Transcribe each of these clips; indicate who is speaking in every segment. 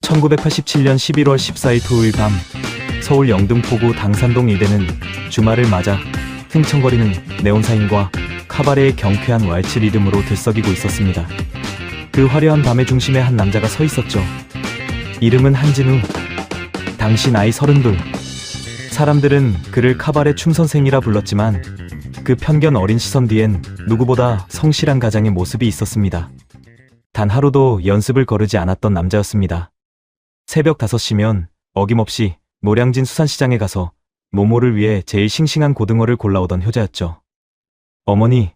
Speaker 1: 1987년 11월 14일 토요일 밤 서울 영등포구 당산동 일대는 주말을 맞아 흥청거리는 네온사인과 카바레의 경쾌한 왈츠 리듬으로 들썩이고 있었습니다. 그 화려한 밤의 중심에 한 남자가 서 있었죠. 이름은 한진우. 당시 나이 32. 사람들은 그를 카바레 춤선생이라 불렀지만 그 편견 어린 시선 뒤엔 누구보다 성실한 가장의 모습이 있었습니다. 단 하루도 연습을 거르지 않았던 남자였습니다. 새벽 5시면 어김없이 노량진 수산시장에 가서 모모를 위해 제일 싱싱한 고등어를 골라오던 효자였죠. 어머니,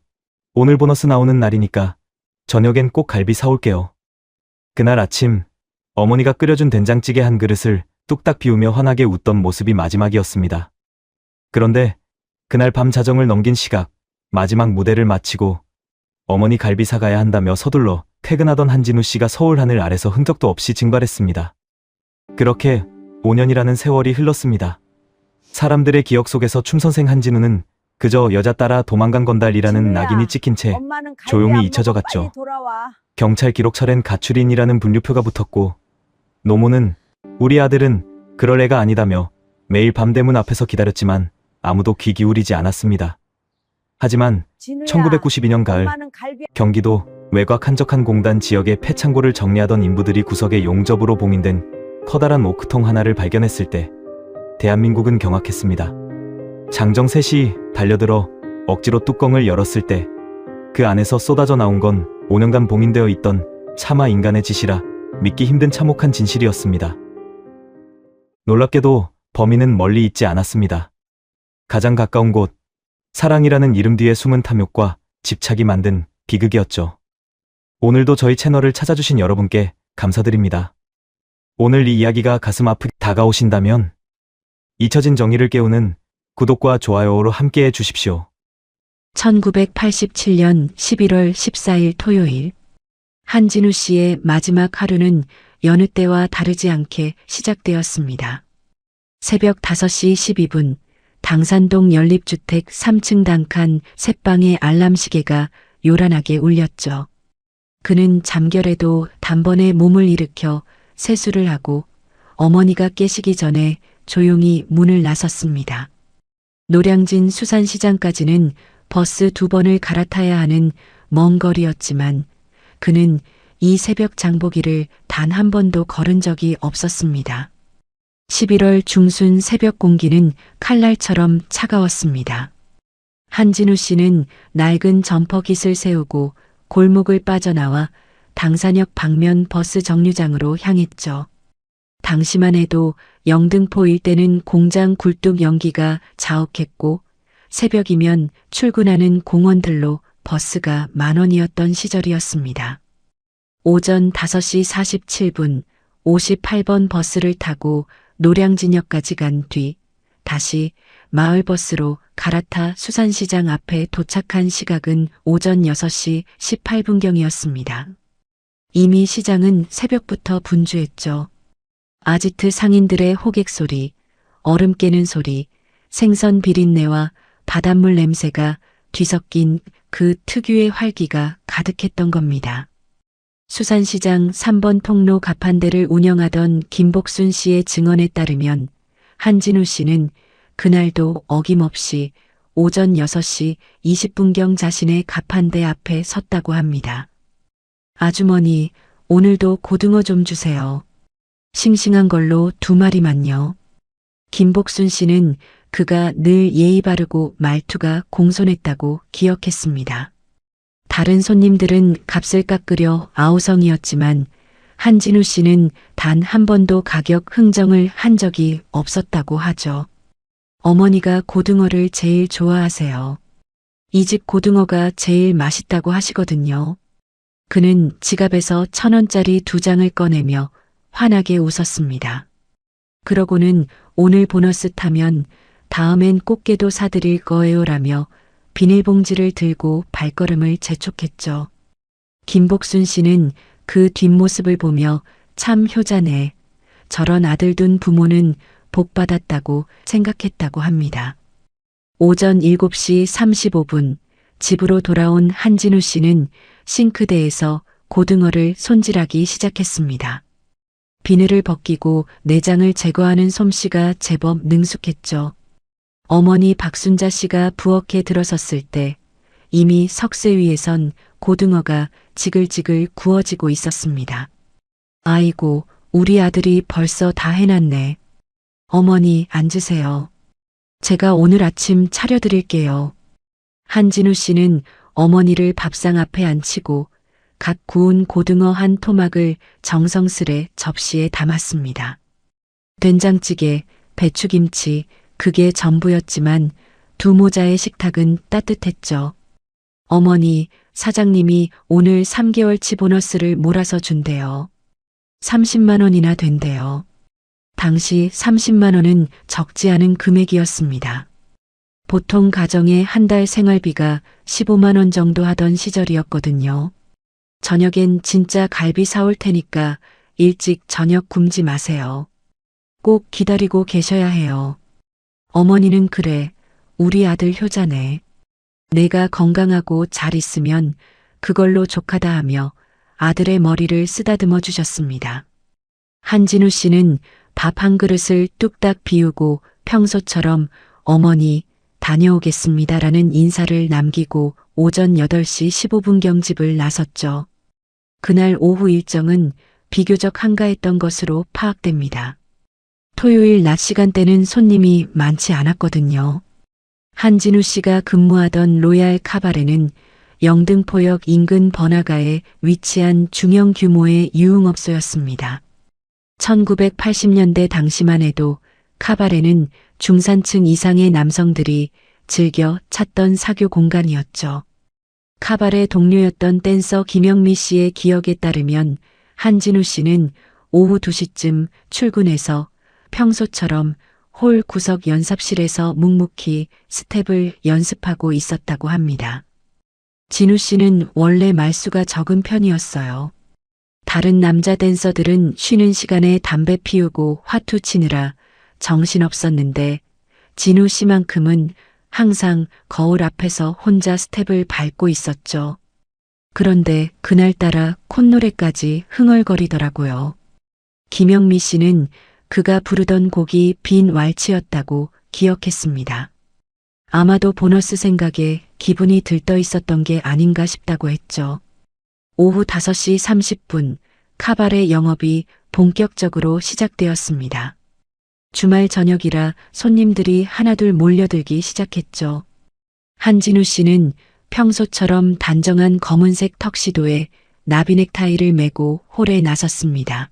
Speaker 1: 오늘 보너스 나오는 날이니까 저녁엔 꼭 갈비 사올게요. 그날 아침 어머니가 끓여준 된장찌개 한 그릇을 뚝딱 비우며 환하게 웃던 모습이 마지막이었습니다. 그런데 그날 밤 자정을 넘긴 시각, 마지막 무대를 마치고 어머니 갈비 사가야 한다며 서둘러 퇴근하던 한진우 씨가 서울 하늘 아래서 흔적도 없이 증발했습니다. 그렇게 5년이라는 세월이 흘렀습니다. 사람들의 기억 속에서 춤선생 한진우는 그저 여자 따라 도망간 건달이라는 낙인이 찍힌 채 조용히 잊혀져 갔죠. 경찰 기록철엔 가출인이라는 분류표가 붙었고 노모는 우리 아들은 그럴 애가 아니다며 매일 밤 대문 앞에서 기다렸지만 아무도 귀 기울이지 않았습니다. 하지만 1992년 가을 경기도 외곽 한적한 공단 지역의 폐창고를 정리하던 인부들이 구석에 용접으로 봉인된 커다란 오크통 하나를 발견했을 때 대한민국은 경악했습니다. 장정 셋이 달려들어 억지로 뚜껑을 열었을 때 그 안에서 쏟아져 나온 건 5년간 봉인되어 있던 차마 인간의 짓이라 믿기 힘든 참혹한 진실이었습니다. 놀랍게도 범인은 멀리 있지 않았습니다. 가장 가까운 곳, 사랑이라는 이름 뒤에 숨은 탐욕과 집착이 만든 비극이었죠. 오늘도 저희 채널을 찾아주신 여러분께 감사드립니다. 오늘 이 이야기가 가슴 아프게 다가오신다면 잊혀진 정의를 깨우는 구독과 좋아요로 함께해 주십시오.
Speaker 2: 1987년 11월 14일 토요일, 한진우 씨의 마지막 하루는 여느 때와 다르지 않게 시작되었습니다. 새벽 5시 12분, 당산동 연립주택 3층 단칸 셋방의 알람 시계가 요란하게 울렸죠. 그는 잠결에도 단번에 몸을 일으켜 세수를 하고 어머니가 깨시기 전에 조용히 문을 나섰습니다. 노량진 수산시장까지는 버스 2번을 갈아타야 하는 먼 거리였지만 그는 이 새벽 장보기를 단 한 번도 걸은 적이 없었습니다. 11월 중순 새벽 공기는 칼날처럼 차가웠습니다. 한진우 씨는 낡은 점퍼깃을 세우고 골목을 빠져나와 당산역 방면 버스 정류장으로 향했죠. 당시만 해도 영등포 일대는 공장 굴뚝 연기가 자욱했고 새벽이면 출근하는 공원들로 버스가 만원이었던 시절이었습니다. 오전 5시 47분 58번 버스를 타고 노량진역까지 간 뒤 다시 마을버스로 갈아타 수산시장 앞에 도착한 시각은 오전 6시 18분경이었습니다. 이미 시장은 새벽부터 분주했죠. 아지트 상인들의 호객 소리, 얼음 깨는 소리, 생선 비린내와 바닷물 냄새가 뒤섞인 그 특유의 활기가 가득했던 겁니다. 수산시장 3번 통로 가판대를 운영하던 김복순 씨의 증언에 따르면 한진우 씨는 그날도 어김없이 오전 6시 20분경 자신의 가판대 앞에 섰다고 합니다. 아주머니, 오늘도 고등어 좀 주세요. 싱싱한 걸로 2마리만요. 김복순 씨는 그가 늘 예의 바르고 말투가 공손했다고 기억했습니다. 다른 손님들은 값을 깎으려 아우성이었지만 한진우 씨는 단 한 번도 가격 흥정을 한 적이 없었다고 하죠. 어머니가 고등어를 제일 좋아하세요. 이 집 고등어가 제일 맛있다고 하시거든요. 그는 지갑에서 1,000원짜리 2장을 꺼내며 환하게 웃었습니다. 그러고는 오늘 보너스 타면 다음엔 꽃게도 사드릴 거예요라며 비닐봉지를 들고 발걸음을 재촉했죠. 김복순 씨는 그 뒷모습을 보며 참 효자네. 저런 아들 둔 부모는 복 받았다고 생각했다고 합니다. 오전 7시 35분 집으로 돌아온 한진우 씨는 싱크대에서 고등어를 손질하기 시작했습니다. 비늘을 벗기고 내장을 제거하는 솜씨가 제법 능숙했죠. 어머니 박순자 씨가 부엌에 들어섰을 때 이미 석쇠 위에선 고등어가 지글지글 구워지고 있었습니다. 아이고, 우리 아들이 벌써 다 해놨네. 어머니, 앉으세요. 제가 오늘 아침 차려드릴게요. 한진우 씨는 어머니를 밥상 앞에 앉히고 갓 구운 고등어 한 토막을 정성스레 접시에 담았습니다. 된장찌개, 배추김치, 그게 전부였지만 두 모자의 식탁은 따뜻했죠. 어머니, 사장님이 오늘 3개월치 보너스를 몰아서 준대요. 30만 원이나 된대요. 당시 30만 원은 적지 않은 금액이었습니다. 보통 가정의 한 달 생활비가 15만 원 정도 하던 시절이었거든요. 저녁엔 진짜 갈비 사올 테니까 일찍 저녁 굶지 마세요. 꼭 기다리고 계셔야 해요. 어머니는 그래, 우리 아들 효자네. 내가 건강하고 잘 있으면 그걸로 족하다 하며 아들의 머리를 쓰다듬어 주셨습니다. 한진우 씨는 밥 한 그릇을 뚝딱 비우고 평소처럼 어머니 다녀오겠습니다라는 인사를 남기고 오전 8시 15분경 집을 나섰죠. 그날 오후 일정은 비교적 한가했던 것으로 파악됩니다. 토요일 낮 시간대는 손님이 많지 않았거든요. 한진우 씨가 근무하던 로얄 카바레는 영등포역 인근 번화가에 위치한 중형 규모의 유흥업소였습니다. 1980년대 당시만 해도 카바레는 중산층 이상의 남성들이 즐겨 찾던 사교 공간이었죠. 카바레 동료였던 댄서 김영미 씨의 기억에 따르면 한진우 씨는 오후 2시쯤 출근해서 평소처럼 홀 구석 연습실에서 묵묵히 스텝을 연습하고 있었다고 합니다. 진우 씨는 원래 말수가 적은 편이었어요. 다른 남자 댄서들은 쉬는 시간에 담배 피우고 화투 치느라 정신없었는데 진우 씨만큼은 항상 거울 앞에서 혼자 스텝을 밟고 있었죠. 그런데 그날따라 콧노래까지 흥얼거리더라고요. 김영미 씨는 그가 부르던 곡이 빈 왈츠였다고 기억했습니다. 아마도 보너스 생각에 기분이 들떠 있었던 게 아닌가 싶다고 했죠. 오후 5시 30분 카바레 영업이 본격적으로 시작되었습니다. 주말 저녁이라 손님들이 하나둘 몰려들기 시작했죠. 한진우 씨는 평소처럼 단정한 검은색 턱시도에 나비 넥타이를 메고 홀에 나섰습니다.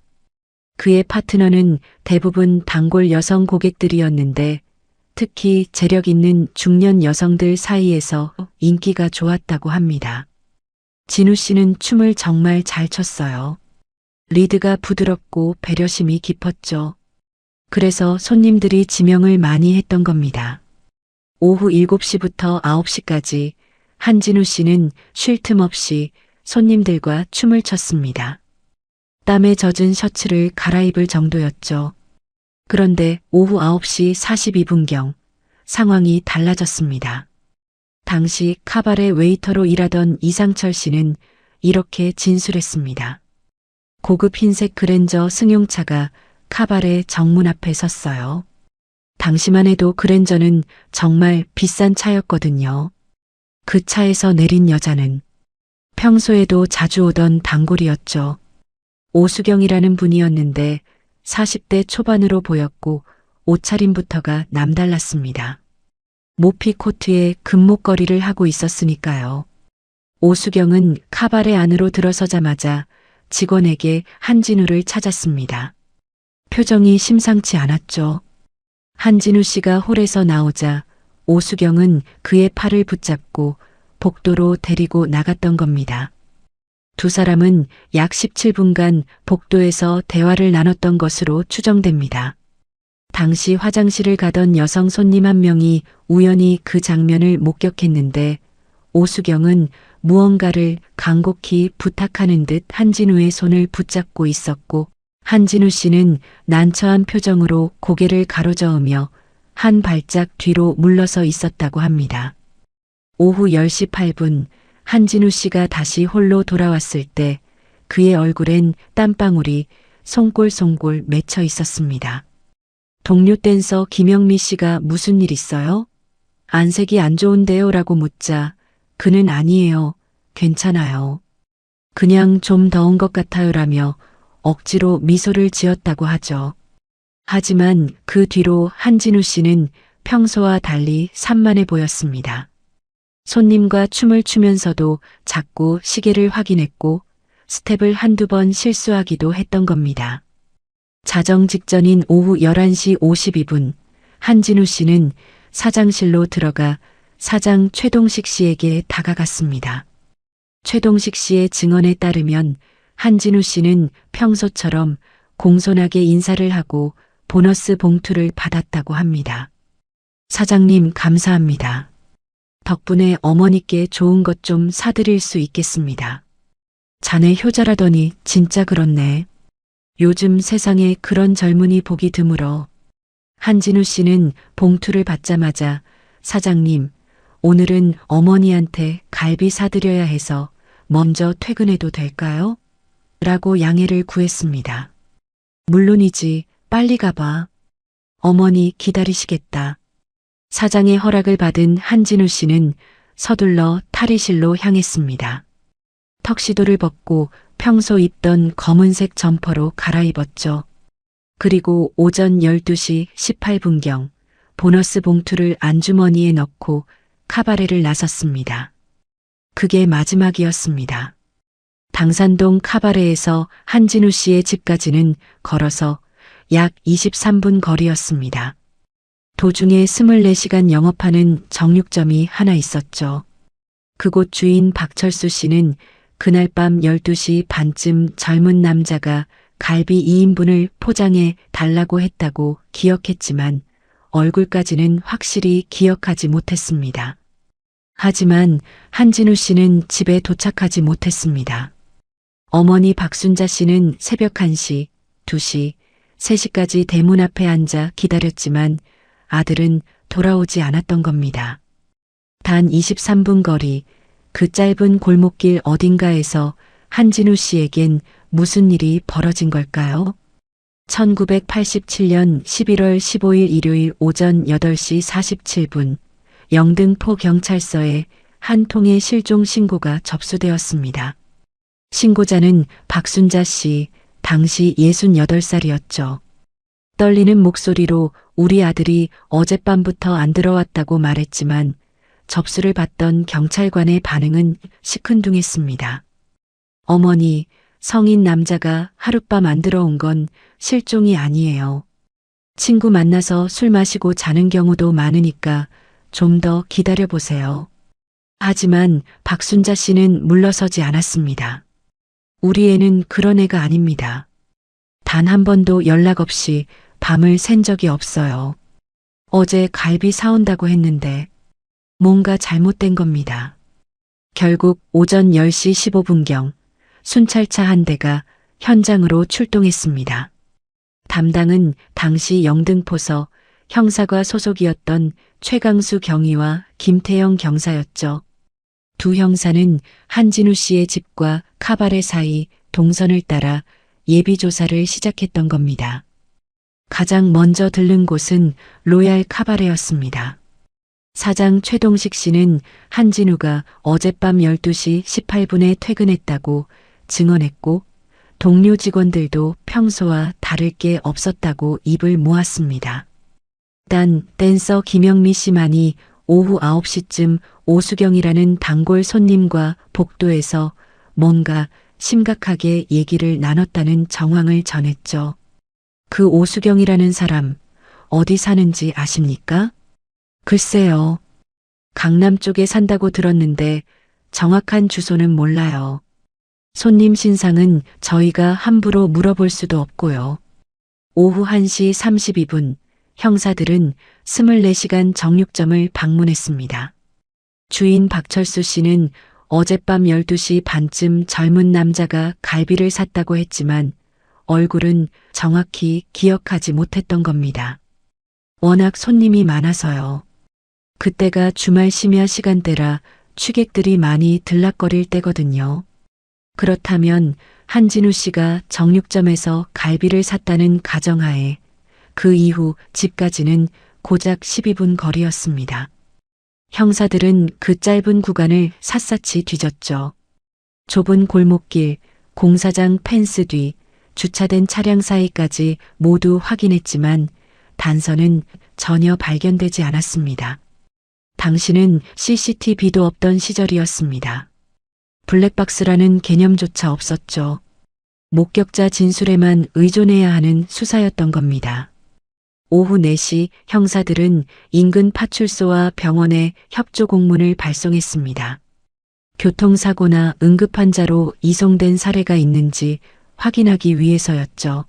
Speaker 2: 그의 파트너는 대부분 단골 여성 고객들이었는데 특히 재력 있는 중년 여성들 사이에서 인기가 좋았다고 합니다. 진우 씨는 춤을 정말 잘 췄어요. 리드가 부드럽고 배려심이 깊었죠. 그래서 손님들이 지명을 많이 했던 겁니다. 오후 7시부터 9시까지 한진우 씨는 쉴 틈 없이 손님들과 춤을 췄습니다. 땀에 젖은 셔츠를 갈아입을 정도였죠. 그런데 오후 9시 42분경 상황이 달라졌습니다. 당시 카바레 웨이터로 일하던 이상철 씨는 이렇게 진술했습니다. 고급 흰색 그랜저 승용차가 카바레 정문 앞에 섰어요. 당시만 해도 그랜저는 정말 비싼 차였거든요. 그 차에서 내린 여자는 평소에도 자주 오던 단골이었죠. 오수경이라는 분이었는데 40대 초반으로 보였고 옷차림부터가 남달랐습니다. 모피 코트에 금목걸이를 하고 있었으니까요. 오수경은 카바레 안으로 들어서자마자 직원에게 한진우를 찾았습니다. 표정이 심상치 않았죠. 한진우 씨가 홀에서 나오자 오수경은 그의 팔을 붙잡고 복도로 데리고 나갔던 겁니다. 두 사람은 약 17분간 복도에서 대화를 나눴던 것으로 추정됩니다. 당시 화장실을 가던 여성 손님 한 명이 우연히 그 장면을 목격했는데 오수경은 무언가를 간곡히 부탁하는 듯 한진우의 손을 붙잡고 있었고 한진우 씨는 난처한 표정으로 고개를 가로저으며 한 발짝 뒤로 물러서 있었다고 합니다. 오후 10시 8분 한진우 씨가 다시 홀로 돌아왔을 때 그의 얼굴엔 땀방울이 송골송골 맺혀 있었습니다. 동료 댄서 김영미 씨가 무슨 일 있어요? 안색이 안 좋은데요? 라고 묻자 그는 아니에요. 괜찮아요. 그냥 좀 더운 것 같아요. 라며 억지로 미소를 지었다고 하죠. 하지만 그 뒤로 한진우 씨는 평소와 달리 산만해 보였습니다. 손님과 춤을 추면서도 자꾸 시계를 확인했고 스텝을 한두 번 실수하기도 했던 겁니다. 자정 직전인 오후 11시 52분, 한진우 씨는 사장실로 들어가 사장 최동식 씨에게 다가갔습니다. 최동식 씨의 증언에 따르면 한진우 씨는 평소처럼 공손하게 인사를 하고 보너스 봉투를 받았다고 합니다. 사장님 감사합니다. 덕분에 어머니께 좋은 것 좀 사드릴 수 있겠습니다. 자네 효자라더니 진짜 그렇네. 요즘 세상에 그런 젊은이 보기 드물어. 한진우 씨는 봉투를 받자마자 사장님, 오늘은 어머니한테 갈비 사드려야 해서 먼저 퇴근해도 될까요? 라고 양해를 구했습니다. 물론이지, 빨리 가봐. 어머니 기다리시겠다. 사장의 허락을 받은 한진우 씨는 서둘러 탈의실로 향했습니다. 턱시도를 벗고 평소 입던 검은색 점퍼로 갈아입었죠. 그리고 오전 12시 18분경 보너스 봉투를 안주머니에 넣고 카바레를 나섰습니다. 그게 마지막이었습니다. 당산동 카바레에서 한진우 씨의 집까지는 걸어서 약 23분 거리였습니다. 도중에 24시간 영업하는 정육점이 하나 있었죠. 그곳 주인 박철수 씨는 그날 밤 12시 반쯤 젊은 남자가 갈비 2인분을 포장해 달라고 했다고 기억했지만 얼굴까지는 확실히 기억하지 못했습니다. 하지만 한진우 씨는 집에 도착하지 못했습니다. 어머니 박순자 씨는 새벽 1시, 2시, 3시까지 대문 앞에 앉아 기다렸지만 아들은 돌아오지 않았던 겁니다. 단 23분 거리, 그 짧은 골목길 어딘가에서 한진우 씨에겐 무슨 일이 벌어진 걸까요? 1987년 11월 15일 일요일 오전 8시 47분, 영등포 경찰서에 한 통의 실종 신고가 접수되었습니다. 신고자는 박순자 씨, 당시 68살이었죠. 떨리는 목소리로 우리 아들이 어젯밤부터 안 들어왔다고 말했지만 접수를 받던 경찰관의 반응은 시큰둥했습니다. 어머니, 성인 남자가 하룻밤 안 들어온 건 실종이 아니에요. 친구 만나서 술 마시고 자는 경우도 많으니까 좀 더 기다려보세요. 하지만 박순자 씨는 물러서지 않았습니다. 우리 애는 그런 애가 아닙니다. 단 한 번도 연락 없이 밤을 샌 적이 없어요. 어제 갈비 사온다고 했는데 뭔가 잘못된 겁니다. 결국 오전 10시 15분경 순찰차 한 대가 현장으로 출동했습니다. 담당은 당시 영등포서 형사과 소속이었던 최강수 경위와 김태영 경사였죠. 두 형사는 한진우 씨의 집과 카바레 사이 동선을 따라 예비조사를 시작했던 겁니다. 가장 먼저 들른 곳은 로얄 카바레였습니다. 사장 최동식 씨는 한진우가 어젯밤 12시 18분에 퇴근했다고 증언했고 동료 직원들도 평소와 다를 게 없었다고 입을 모았습니다. 단 댄서 김영미 씨만이 오후 9시쯤 오수경이라는 단골 손님과 복도에서 뭔가 심각하게 얘기를 나눴다는 정황을 전했죠. 그 오수경이라는 사람 어디 사는지 아십니까? 글쎄요. 강남 쪽에 산다고 들었는데 정확한 주소는 몰라요. 손님 신상은 저희가 함부로 물어볼 수도 없고요. 오후 1시 32분 형사들은 24시간 정육점을 방문했습니다. 주인 박철수 씨는 어젯밤 12시 반쯤 젊은 남자가 갈비를 샀다고 했지만 얼굴은 정확히 기억하지 못했던 겁니다. 워낙 손님이 많아서요. 그때가 주말 심야 시간대라 취객들이 많이 들락거릴 때거든요. 그렇다면 한진우 씨가 정육점에서 갈비를 샀다는 가정하에 그 이후 집까지는 고작 12분 거리였습니다. 형사들은 그 짧은 구간을 샅샅이 뒤졌죠. 좁은 골목길, 공사장 펜스 뒤, 주차된 차량 사이까지 모두 확인했지만 단서는 전혀 발견되지 않았습니다. 당시는 CCTV도 없던 시절이었습니다. 블랙박스라는 개념조차 없었죠. 목격자 진술에만 의존해야 하는 수사였던 겁니다. 오후 4시 형사들은 인근 파출소와 병원에 협조 공문을 발송했습니다. 교통사고나 응급환자로 이송된 사례가 있는지 확인하기 위해서였죠.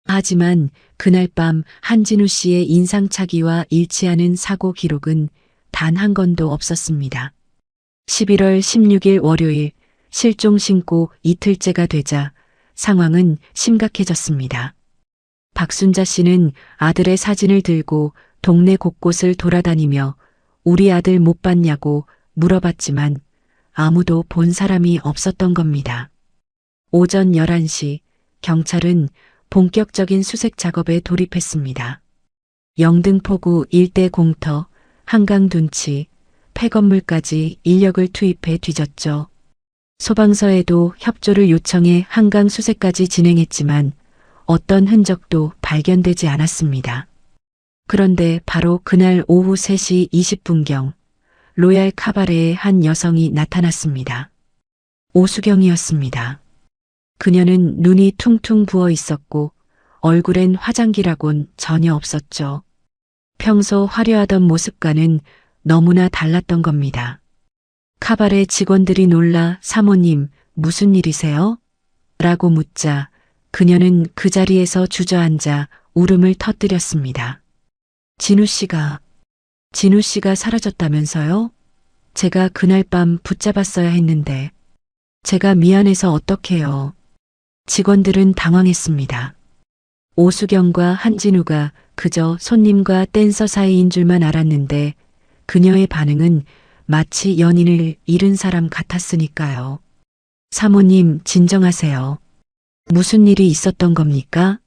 Speaker 2: 하지만 그날 밤 한진우 씨의 인상착의와 일치하는 사고 기록은 단 한 건도 없었습니다. 11월 16일 월요일 실종 신고 이틀째가 되자 상황은 심각해졌습니다. 박순자 씨는 아들의 사진을 들고 동네 곳곳을 돌아다니며 우리 아들 못 봤냐고 물어봤지만 아무도 본 사람이 없었던 겁니다. 오전 11시 경찰은 본격적인 수색 작업에 돌입했습니다. 영등포구 일대 공터, 한강 둔치, 폐건물까지 인력을 투입해 뒤졌죠. 소방서에도 협조를 요청해 한강 수색까지 진행했지만 어떤 흔적도 발견되지 않았습니다. 그런데 바로 그날 오후 3시 20분경 로얄 카바레에 한 여성이 나타났습니다. 오수경이었습니다. 그녀는 눈이 퉁퉁 부어 있었고 얼굴엔 화장기라곤 전혀 없었죠. 평소 화려하던 모습과는 너무나 달랐던 겁니다. 카바레 직원들이 놀라 사모님 무슨 일이세요? 라고 묻자 그녀는 그 자리에서 주저앉아 울음을 터뜨렸습니다. 진우 씨가 사라졌다면서요? 제가 그날 밤 붙잡았어야 했는데 제가 미안해서 어떡해요. 직원들은 당황했습니다. 오수경과 한진우가 그저 손님과 댄서 사이인 줄만 알았는데 그녀의 반응은 마치 연인을 잃은 사람 같았으니까요. 사모님 진정하세요. 무슨 일이 있었던 겁니까?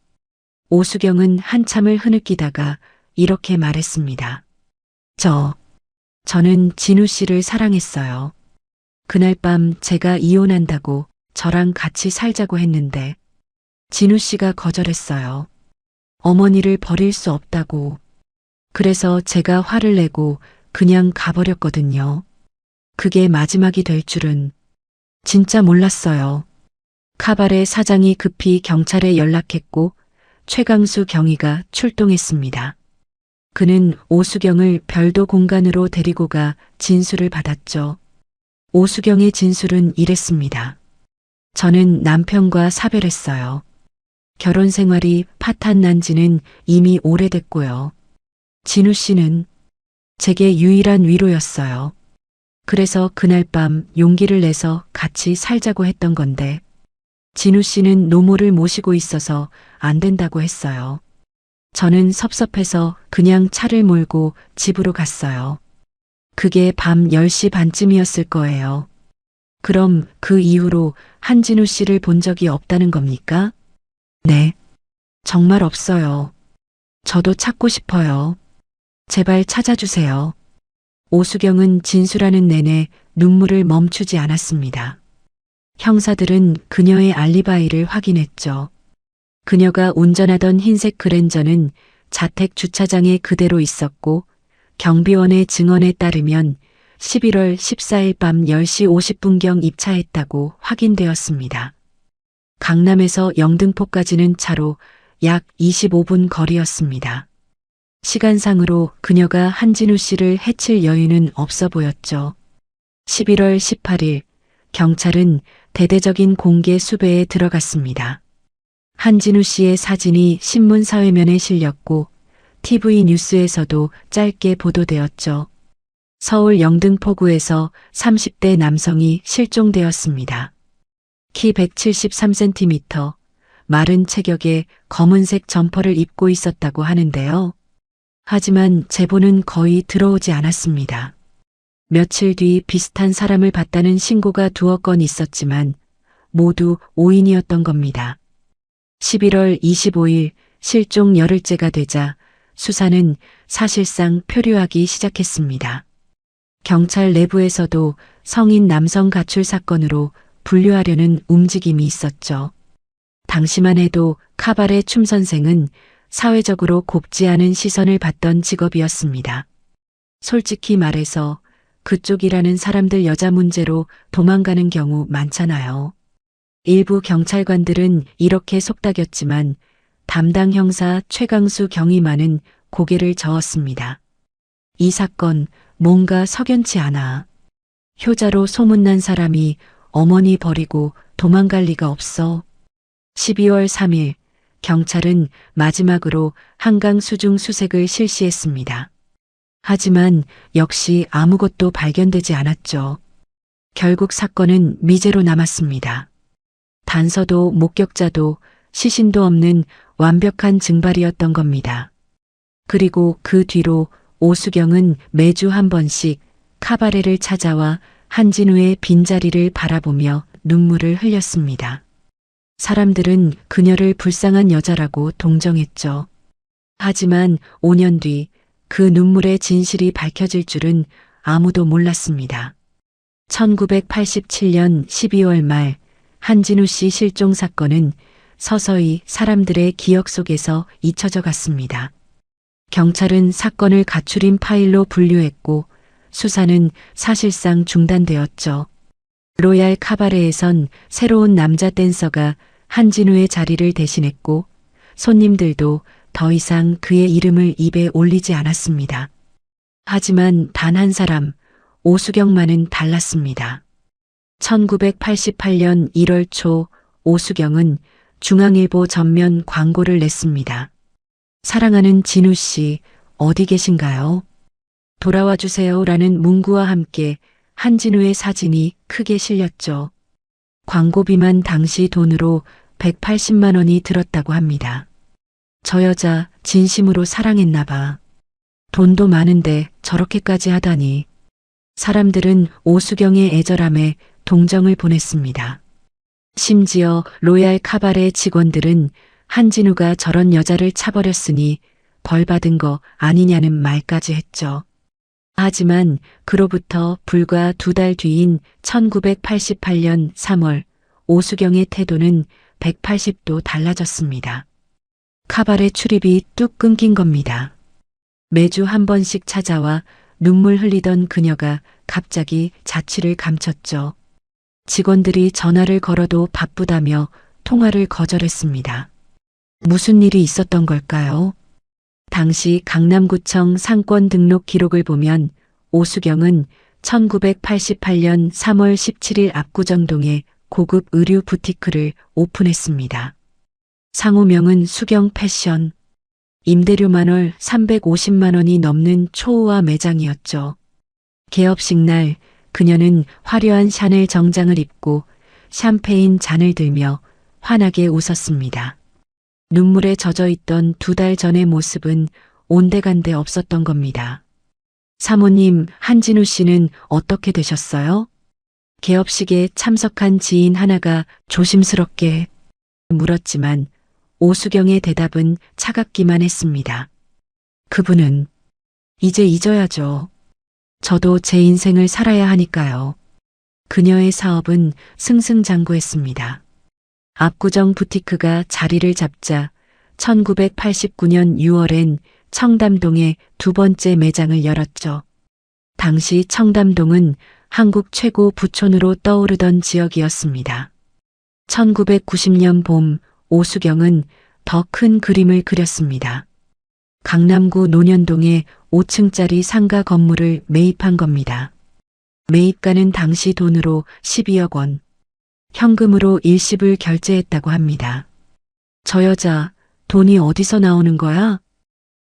Speaker 2: 오수경은 한참을 흐느끼다가 이렇게 말했습니다. 저는 진우 씨를 사랑했어요. 그날 밤 제가 이혼한다고 저랑 같이 살자고 했는데 진우 씨가 거절했어요. 어머니를 버릴 수 없다고. 그래서 제가 화를 내고 그냥 가버렸거든요. 그게 마지막이 될 줄은 진짜 몰랐어요. 카바레 사장이 급히 경찰에 연락했고 최강수 경위가 출동했습니다. 그는 오수경을 별도 공간으로 데리고 가 진술을 받았죠. 오수경의 진술은 이랬습니다. 저는 남편과 사별했어요. 결혼 생활이 파탄난 지는 이미 오래됐고요. 진우 씨는 제게 유일한 위로였어요. 그래서 그날 밤 용기를 내서 같이 살자고 했던 건데 진우 씨는 노모를 모시고 있어서 안 된다고 했어요. 저는 섭섭해서 그냥 차를 몰고 집으로 갔어요. 그게 밤 10시 반쯤이었을 거예요. 그럼 그 이후로 한진우 씨를 본 적이 없다는 겁니까? 네. 정말 없어요. 저도 찾고 싶어요. 제발 찾아주세요. 오수경은 진술하는 내내 눈물을 멈추지 않았습니다. 형사들은 그녀의 알리바이를 확인했죠. 그녀가 운전하던 흰색 그랜저는 자택 주차장에 그대로 있었고 경비원의 증언에 따르면 11월 14일 밤 10시 50분경 입차했다고 확인되었습니다. 강남에서 영등포까지는 차로 약 25분 거리였습니다. 시간상으로 그녀가 한진우 씨를 해칠 여유는 없어 보였죠. 11월 18일 경찰은 대대적인 공개 수배에 들어갔습니다. 한진우 씨의 사진이 신문 사회면에 실렸고 TV 뉴스에서도 짧게 보도되었죠. 서울 영등포구에서 30대 남성이 실종되었습니다. 키 173cm, 마른 체격에 검은색 점퍼를 입고 있었다고 하는데요. 하지만 제보는 거의 들어오지 않았습니다. 며칠 뒤 비슷한 사람을 봤다는 신고가 두어 건 있었지만 모두 오인이었던 겁니다. 11월 25일 실종 열흘째가 되자 수사는 사실상 표류하기 시작했습니다. 경찰 내부에서도 성인 남성 가출 사건으로 분류하려는 움직임이 있었죠. 당시만 해도 카바레 춤선생은 사회적으로 곱지 않은 시선을 받던 직업이었습니다. 솔직히 말해서 그쪽이라는 사람들 여자 문제로 도망가는 경우 많잖아요. 일부 경찰관들은 이렇게 속닥였지만 담당 형사 최강수 경위만은 고개를 저었습니다. 이 사건 뭔가 석연치 않아. 효자로 소문난 사람이 어머니 버리고 도망갈 리가 없어. 12월 3일 경찰은 마지막으로 한강 수중 수색을 실시했습니다. 하지만 역시 아무것도 발견되지 않았죠. 결국 사건은 미제로 남았습니다. 단서도 목격자도 시신도 없는 완벽한 증발이었던 겁니다. 그리고 그 뒤로 오수경은 매주 한 번씩 카바레를 찾아와 한진우의 빈자리를 바라보며 눈물을 흘렸습니다. 사람들은 그녀를 불쌍한 여자라고 동정했죠. 하지만 5년 뒤 그 눈물의 진실이 밝혀질 줄은 아무도 몰랐습니다. 1987년 12월 말 한진우 씨 실종 사건은 서서히 사람들의 기억 속에서 잊혀져 갔습니다. 경찰은 사건을 가출인 파일로 분류했고 수사는 사실상 중단되었죠. 로얄 카바레에선 새로운 남자 댄서가 한진우의 자리를 대신했고 손님들도 더 이상 그의 이름을 입에 올리지 않았습니다. 하지만 단 한 사람, 오수경만은 달랐습니다. 1988년 1월 초 오수경은 중앙일보 전면 광고를 냈습니다. 사랑하는 진우 씨, 어디 계신가요? 돌아와 주세요라는 문구와 함께 한진우의 사진이 크게 실렸죠. 광고비만 당시 돈으로 180만 원이 들었다고 합니다. 저 여자 진심으로 사랑했나 봐. 돈도 많은데 저렇게까지 하다니. 사람들은 오수경의 애절함에 동정을 보냈습니다. 심지어 로얄 카바레 직원들은 한진우가 저런 여자를 차버렸으니 벌 받은 거 아니냐는 말까지 했죠. 하지만 그로부터 불과 2달 뒤인 1988년 3월 오수경의 태도는 180도 달라졌습니다. 카바레 출입이 뚝 끊긴 겁니다. 매주 한 번씩 찾아와 눈물 흘리던 그녀가 갑자기 자취를 감췄죠. 직원들이 전화를 걸어도 바쁘다며 통화를 거절했습니다. 무슨 일이 있었던 걸까요? 당시 강남구청 상권 등록 기록을 보면 오수경은 1988년 3월 17일 압구정동에 고급 의류 부티크를 오픈했습니다. 상호명은 수경 패션. 임대료만 월 350만 원이 넘는 초호화 매장이었죠. 개업식 날 그녀는 화려한 샤넬 정장을 입고 샴페인 잔을 들며 환하게 웃었습니다. 눈물에 젖어있던 2달 전의 모습은 온데간데 없었던 겁니다. 사모님, 한진우 씨는 어떻게 되셨어요? 개업식에 참석한 지인 하나가 조심스럽게 물었지만 오수경의 대답은 차갑기만 했습니다. 그분은 이제 잊어야죠. 저도 제 인생을 살아야 하니까요. 그녀의 사업은 승승장구했습니다. 압구정 부티크가 자리를 잡자 1989년 6월엔 청담동에 2번째 매장을 열었죠. 당시 청담동은 한국 최고 부촌으로 떠오르던 지역이었습니다. 1990년 봄 오수경은 더 큰 그림을 그렸습니다. 강남구 논현동에 5층짜리 상가 건물을 매입한 겁니다. 매입가는 당시 돈으로 12억 원, 현금으로 일시불 결제했다고 합니다. 저 여자 돈이 어디서 나오는 거야?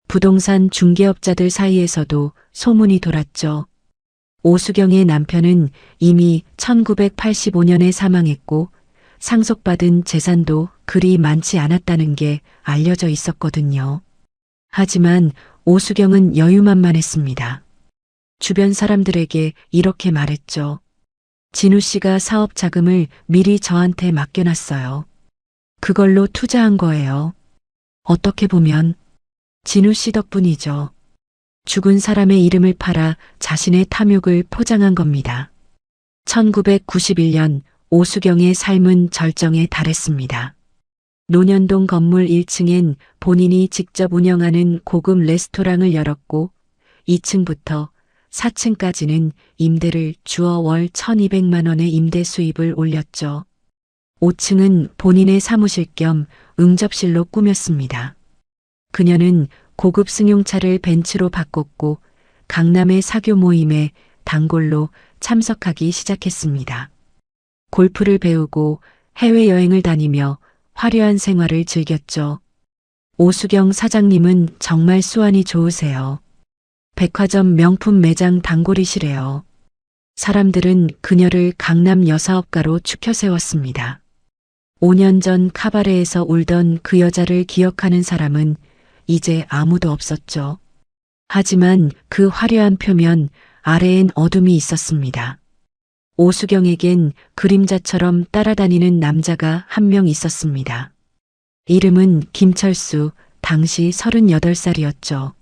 Speaker 2: 부동산 중개업자들 사이에서도 소문이 돌았죠. 오수경의 남편은 이미 1985년에 사망했고 상속받은 재산도 그리 많지 않았다는 게 알려져 있었거든요. 하지만 오수경은 여유만만했습니다. 주변 사람들에게 이렇게 말했죠. 진우 씨가 사업 자금을 미리 저한테 맡겨놨어요. 그걸로 투자한 거예요. 어떻게 보면 진우 씨 덕분이죠. 죽은 사람의 이름을 팔아 자신의 탐욕을 포장한 겁니다. 1991년 오수경의 삶은 절정에 달했습니다. 논현동 건물 1층엔 본인이 직접 운영하는 고급 레스토랑을 열었고 2층부터 4층까지는 임대를 주어 월 1200만 원의 임대 수입을 올렸죠. 5층은 본인의 사무실 겸 응접실로 꾸몄습니다. 그녀는 고급 승용차를 벤츠로 바꿨고 강남의 사교 모임에 단골로 참석하기 시작했습니다. 골프를 배우고 해외여행을 다니며 화려한 생활을 즐겼죠. 오수경 사장님은 정말 수완이 좋으세요. 백화점 명품 매장 단골이시래요. 사람들은 그녀를 강남 여사업가로 추켜 세웠습니다. 5년 전 카바레에서 울던 그 여자를 기억하는 사람은 이제 아무도 없었죠. 하지만 그 화려한 표면 아래엔 어둠이 있었습니다. 오수경에겐 그림자처럼 따라다니는 남자가 한 명 있었습니다. 이름은 김철수, 당시 38살이었죠.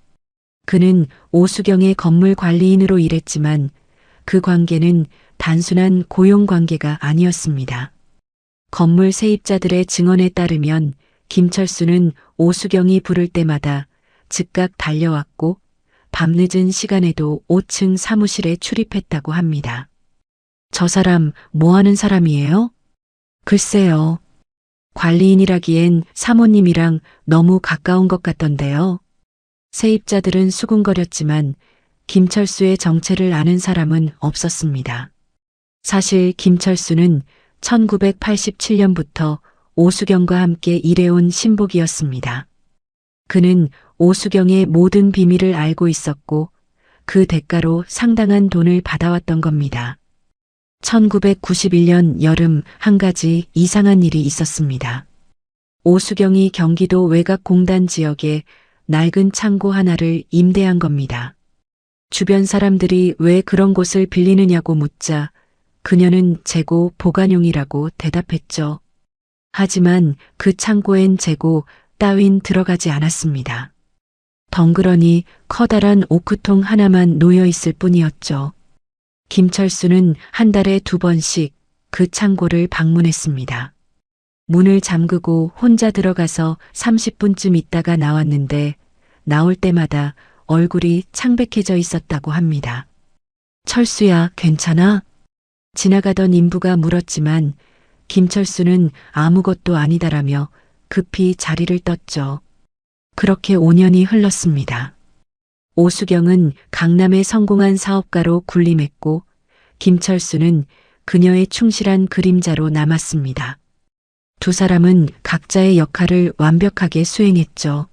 Speaker 2: 그는 오수경의 건물 관리인으로 일했지만 그 관계는 단순한 고용 관계가 아니었습니다. 건물 세입자들의 증언에 따르면 김철수는 오수경이 부를 때마다 즉각 달려왔고 밤늦은 시간에도 5층 사무실에 출입했다고 합니다. 저 사람 뭐 하는 사람이에요? 글쎄요. 관리인이라기엔 사모님이랑 너무 가까운 것 같던데요. 세입자들은 수군거렸지만 김철수의 정체를 아는 사람은 없었습니다. 사실 김철수는 1987년부터 오수경과 함께 일해온 신복이었습니다. 그는 오수경의 모든 비밀을 알고 있었고 그 대가로 상당한 돈을 받아왔던 겁니다. 1991년 여름 한 가지 이상한 일이 있었습니다. 오수경이 경기도 외곽공단 지역에 낡은 창고 하나를 임대한 겁니다. 주변 사람들이 왜 그런 곳을 빌리느냐고 묻자 그녀는 재고 보관용이라고 대답했죠. 하지만 그 창고엔 재고 따윈 들어가지 않았습니다. 덩그러니 커다란 오크통 하나만 놓여 있을 뿐이었죠. 김철수는 한 달에 2번씩 그 창고를 방문했습니다. 문을 잠그고 혼자 들어가서 30분쯤 있다가 나왔는데 나올 때마다 얼굴이 창백해져 있었다고 합니다. 철수야, 괜찮아? 지나가던 인부가 물었지만 김철수는 아무것도 아니다라며 급히 자리를 떴죠. 그렇게 5년이 흘렀습니다. 오수경은 강남의 성공한 사업가로 군림했고 김철수는 그녀의 충실한 그림자로 남았습니다. 두 사람은 각자의 역할을 완벽하게 수행했죠.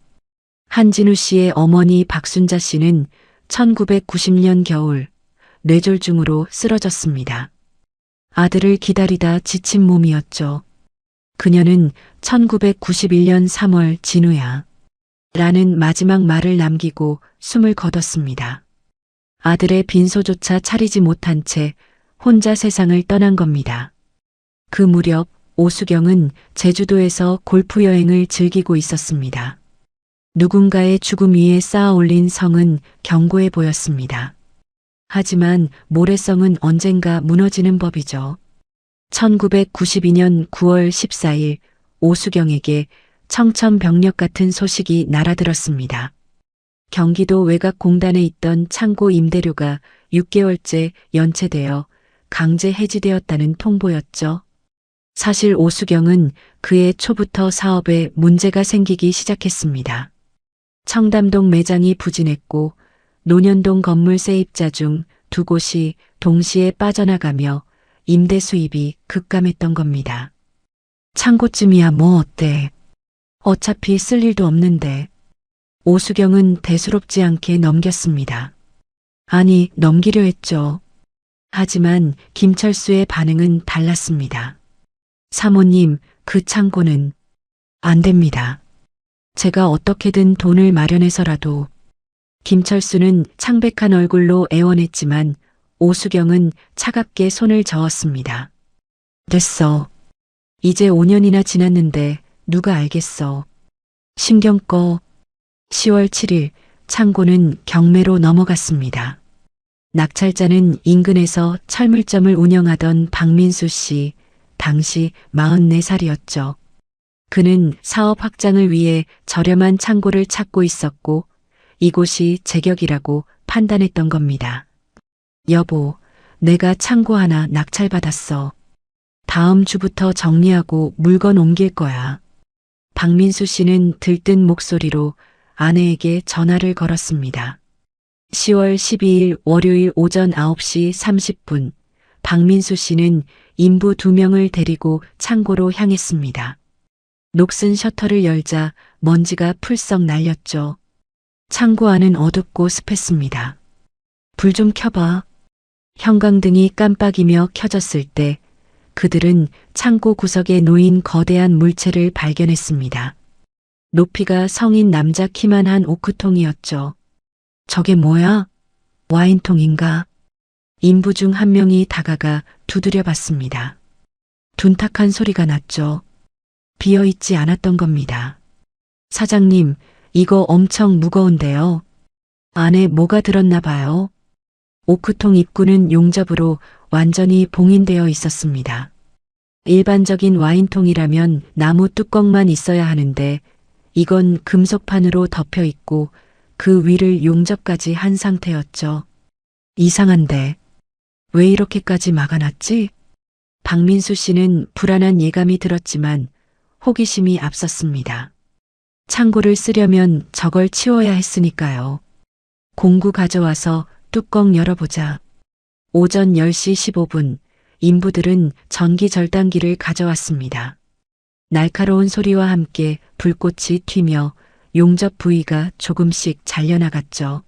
Speaker 2: 한진우 씨의 어머니 박순자 씨는 1990년 겨울 뇌졸중으로 쓰러졌습니다. 아들을 기다리다 지친 몸이었죠. 그녀는 1991년 3월 진우야 라는 마지막 말을 남기고 숨을 거뒀습니다. 아들의 빈소조차 차리지 못한 채 혼자 세상을 떠난 겁니다. 그 무렵 오수경은 제주도에서 골프 여행을 즐기고 있었습니다. 누군가의 죽음 위에 쌓아 올린 성은 견고해 보였습니다. 하지만 모래성은 언젠가 무너지는 법이죠. 1992년 9월 14일 오수경에게 청천벽력 같은 소식이 날아들었습니다. 경기도 외곽공단에 있던 창고 임대료가 6개월째 연체되어 강제 해지되었다는 통보였죠. 사실 오수경은 그해 초부터 사업에 문제가 생기기 시작했습니다. 청담동 매장이 부진했고 논현동 건물 세입자 중 2곳이 동시에 빠져나가며 임대 수입이 급감했던 겁니다. 창고쯤이야 뭐 어때? 어차피 쓸 일도 없는데. 오수경은 대수롭지 않게 넘겼습니다. 아니, 넘기려 했죠. 하지만 김철수의 반응은 달랐습니다. 사모님, 그 창고는 안 됩니다. 제가 어떻게든 돈을 마련해서라도. 김철수는 창백한 얼굴로 애원했지만 오수경은 차갑게 손을 저었습니다. 됐어. 이제 5년이나 지났는데 누가 알겠어. 신경 꺼. 10월 7일 창고는 경매로 넘어갔습니다. 낙찰자는 인근에서 철물점을 운영하던 박민수 씨, 당시 44살이었죠. 그는 사업 확장을 위해 저렴한 창고를 찾고 있었고 이곳이 제격이라고 판단했던 겁니다. 여보, 내가 창고 하나 낙찰받았어. 다음 주부터 정리하고 물건 옮길 거야. 박민수 씨는 들뜬 목소리로 아내에게 전화를 걸었습니다. 10월 12일 월요일 오전 9시 30분, 박민수 씨는 인부 2명을 데리고 창고로 향했습니다. 녹슨 셔터를 열자 먼지가 풀썩 날렸죠. 창고 안은 어둡고 습했습니다. 불 좀 켜봐. 형광등이 깜빡이며 켜졌을 때 그들은 창고 구석에 놓인 거대한 물체를 발견했습니다. 높이가 성인 남자 키만 한 오크통이었죠. 저게 뭐야? 와인통인가? 인부 중 한 명이 다가가 두드려 봤습니다. 둔탁한 소리가 났죠. 비어있지 않았던 겁니다. 사장님, 이거 엄청 무거운데요. 안에 뭐가 들었나 봐요. 오크통 입구는 용접으로 완전히 봉인되어 있었습니다. 일반적인 와인통이라면 나무 뚜껑만 있어야 하는데 이건 금속판으로 덮여 있고 그 위를 용접까지 한 상태였죠. 이상한데 왜 이렇게까지 막아놨지? 박민수 씨는 불안한 예감이 들었지만 호기심이 앞섰습니다. 창고를 쓰려면 저걸 치워야 했으니까요. 공구 가져와서 뚜껑 열어보자. 오전 10시 15분, 인부들은 전기 절단기를 가져왔습니다. 날카로운 소리와 함께 불꽃이 튀며 용접 부위가 조금씩 잘려나갔죠.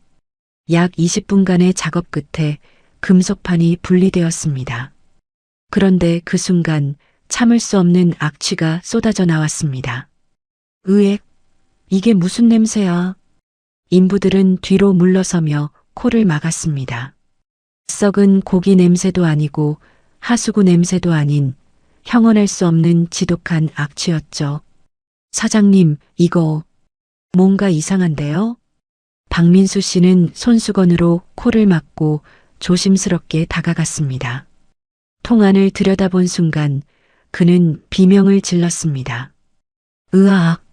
Speaker 2: 약 20분간의 작업 끝에 금속판이 분리되었습니다. 그런데 그 순간 참을 수 없는 악취가 쏟아져 나왔습니다. 으액, 이게 무슨 냄새야? 인부들은 뒤로 물러서며 코를 막았습니다. 썩은 고기 냄새도 아니고 하수구 냄새도 아닌 형언할 수 없는 지독한 악취였죠. 사장님, 이거 뭔가 이상한데요? 박민수 씨는 손수건으로 코를 막고 조심스럽게 다가갔습니다. 통 안을 들여다본 순간 그는 비명을 질렀습니다. 으악!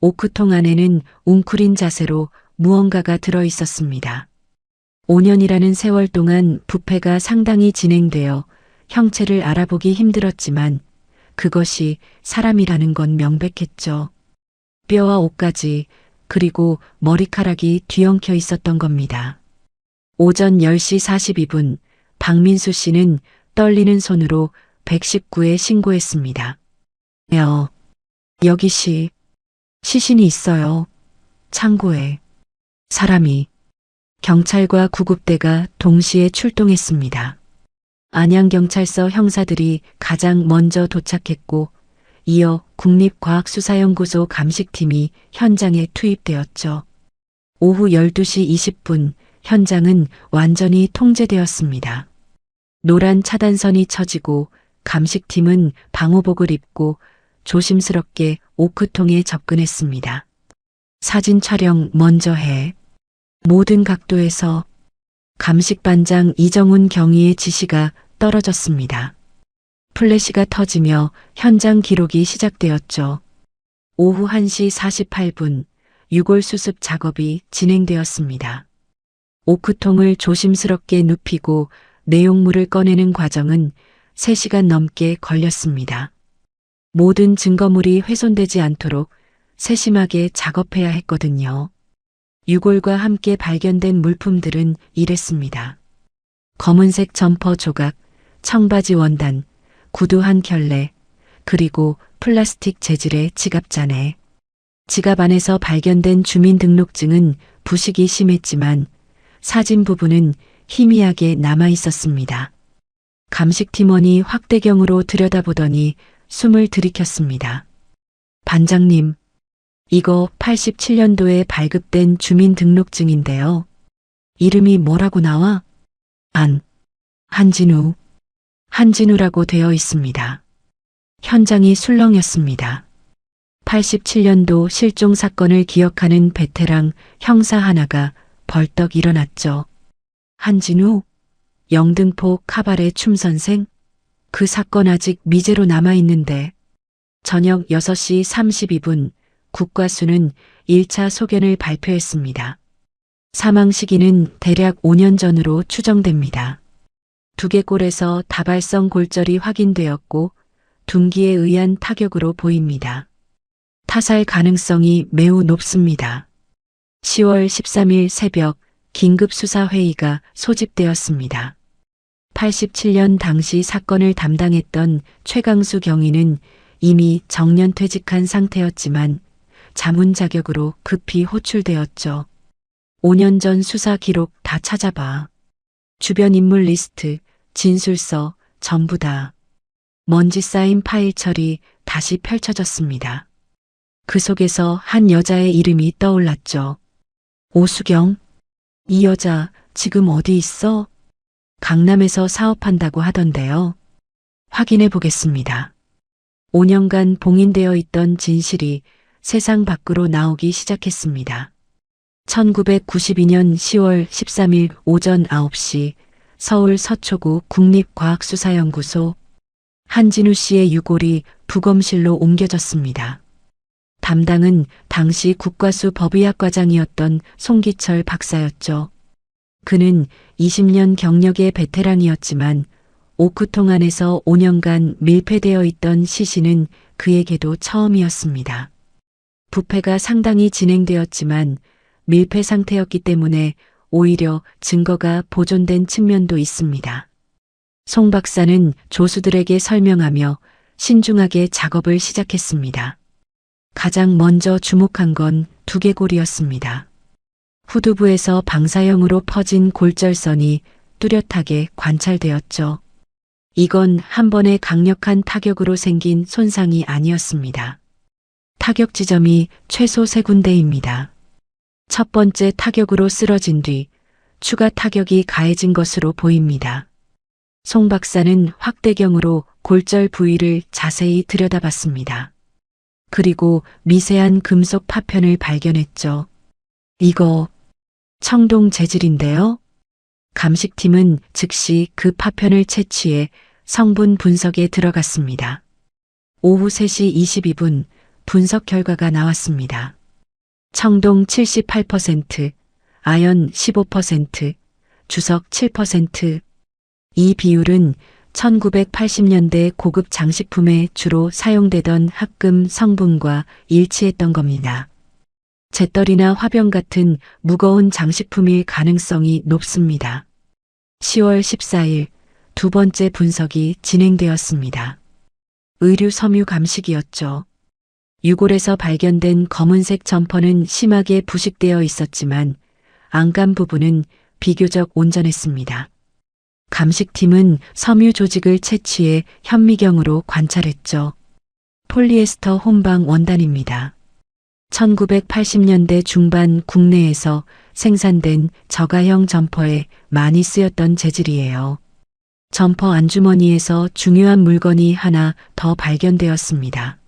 Speaker 2: 오크통 안에는 웅크린 자세로 무언가가 들어 있었습니다. 5년이라는 세월 동안 부패가 상당히 진행되어 형체를 알아보기 힘들었지만 그것이 사람이라는 건 명백했죠. 뼈와 옷까지 그리고 머리카락이 뒤엉켜 있었던 겁니다. 오전 10시 42분 박민수 씨는 떨리는 손으로 119에 신고했습니다. 여기 시신이 있어요. 창고에. 사람이. 경찰과 구급대가 동시에 출동했습니다. 안양경찰서 형사들이 가장 먼저 도착했고 이어 국립과학수사연구소 감식팀이 현장에 투입되었죠. 오후 12시 20분 현장은 완전히 통제되었습니다. 노란 차단선이 쳐지고 감식팀은 방호복을 입고 조심스럽게 오크통에 접근했습니다. 사진 촬영 먼저 해. 모든 각도에서. 감식반장 이정훈 경위의 지시가 떨어졌습니다. 플래시가 터지며 현장 기록이 시작되었죠. 오후 1시 48분 유골 수습 작업이 진행되었습니다. 오크통을 조심스럽게 눕히고 내용물을 꺼내는 과정은 3시간 넘게 걸렸습니다. 모든 증거물이 훼손되지 않도록 세심하게 작업해야 했거든요. 유골과 함께 발견된 물품들은 이랬습니다. 검은색 점퍼 조각, 청바지 원단, 구두 한 켤레, 그리고 플라스틱 재질의 지갑잔에. 지갑 안에서 발견된 주민등록증은 부식이 심했지만 사진 부분은 희미하게 남아 있었습니다. 감식팀원이 확대경으로 들여다보더니 숨을 들이켰습니다. 반장님, 이거 87년도에 발급된 주민등록증인데요. 이름이 뭐라고 나와? 한진우라고 되어 있습니다. 현장이 술렁였습니다. 87년도 실종 사건을 기억하는 베테랑 형사 하나가 벌떡 일어났죠. 한진우? 영등포 카바레 춤선생? 그 사건 아직 미제로 남아있는데. 저녁 6시 32분 국과수는 1차 소견을 발표했습니다. 사망 시기는 대략 5년 전으로 추정됩니다. 두개골에서 다발성 골절이 확인되었고 둔기에 의한 타격으로 보입니다. 타살 가능성이 매우 높습니다. 10월 13일 새벽 긴급수사회의가 소집되었습니다. 87년 당시 사건을 담당했던 최강수 경위는 이미 정년퇴직한 상태였지만 자문 자격으로 급히 호출되었죠. 5년 전 수사 기록 다 찾아봐. 주변 인물 리스트, 진술서, 전부 다. 먼지 쌓인 파일 처리 다시 펼쳐졌습니다. 그 속에서 한 여자의 이름이 떠올랐죠. 오수경? 이 여자 지금 어디 있어? 강남에서 사업한다고 하던데요. 확인해 보겠습니다. 5년간 봉인되어 있던 진실이 세상 밖으로 나오기 시작했습니다. 1992년 10월 13일 오전 9시 서울 서초구 국립과학수사연구소 한진우 씨의 유골이 부검실로 옮겨졌습니다. 담당은 당시 국과수 법의학과장이었던 송기철 박사였죠. 그는 20년 경력의 베테랑이었지만 오크통 안에서 5년간 밀폐되어 있던 시신은 그에게도 처음이었습니다. 부패가 상당히 진행되었지만 밀폐 상태였기 때문에 오히려 증거가 보존된 측면도 있습니다. 송 박사는 조수들에게 설명하며 신중하게 작업을 시작했습니다. 가장 먼저 주목한 건 두개골이었습니다. 후두부에서 방사형으로 퍼진 골절선이 뚜렷하게 관찰되었죠. 이건 한 번의 강력한 타격으로 생긴 손상이 아니었습니다. 타격 지점이 최소 3군데입니다. 첫 번째 타격으로 쓰러진 뒤 추가 타격이 가해진 것으로 보입니다. 송 박사는 확대경으로 골절 부위를 자세히 들여다봤습니다. 그리고 미세한 금속 파편을 발견했죠. 이거 청동 재질인데요? 감식팀은 즉시 그 파편을 채취해 성분 분석에 들어갔습니다. 오후 3시 22분 분석 결과가 나왔습니다. 청동 78%, 아연 15%, 주석 7%. 이 비율은 1980년대 고급 장식품에 주로 사용되던 합금 성분과 일치했던 겁니다. 잿더리나 화병 같은 무거운 장식품일 가능성이 높습니다. 10월 14일 두 번째 분석이 진행되었습니다. 의류 섬유 감식이었죠. 유골에서 발견된 검은색 점퍼는 심하게 부식되어 있었지만 안감 부분은 비교적 온전했습니다. 감식팀은 섬유 조직을 채취해 현미경으로 관찰했죠. 폴리에스터 혼방 원단입니다. 1980년대 중반 국내에서 생산된 저가형 점퍼에 많이 쓰였던 재질이에요. 점퍼 안주머니에서 중요한 물건이 하나 더 발견되었습니다.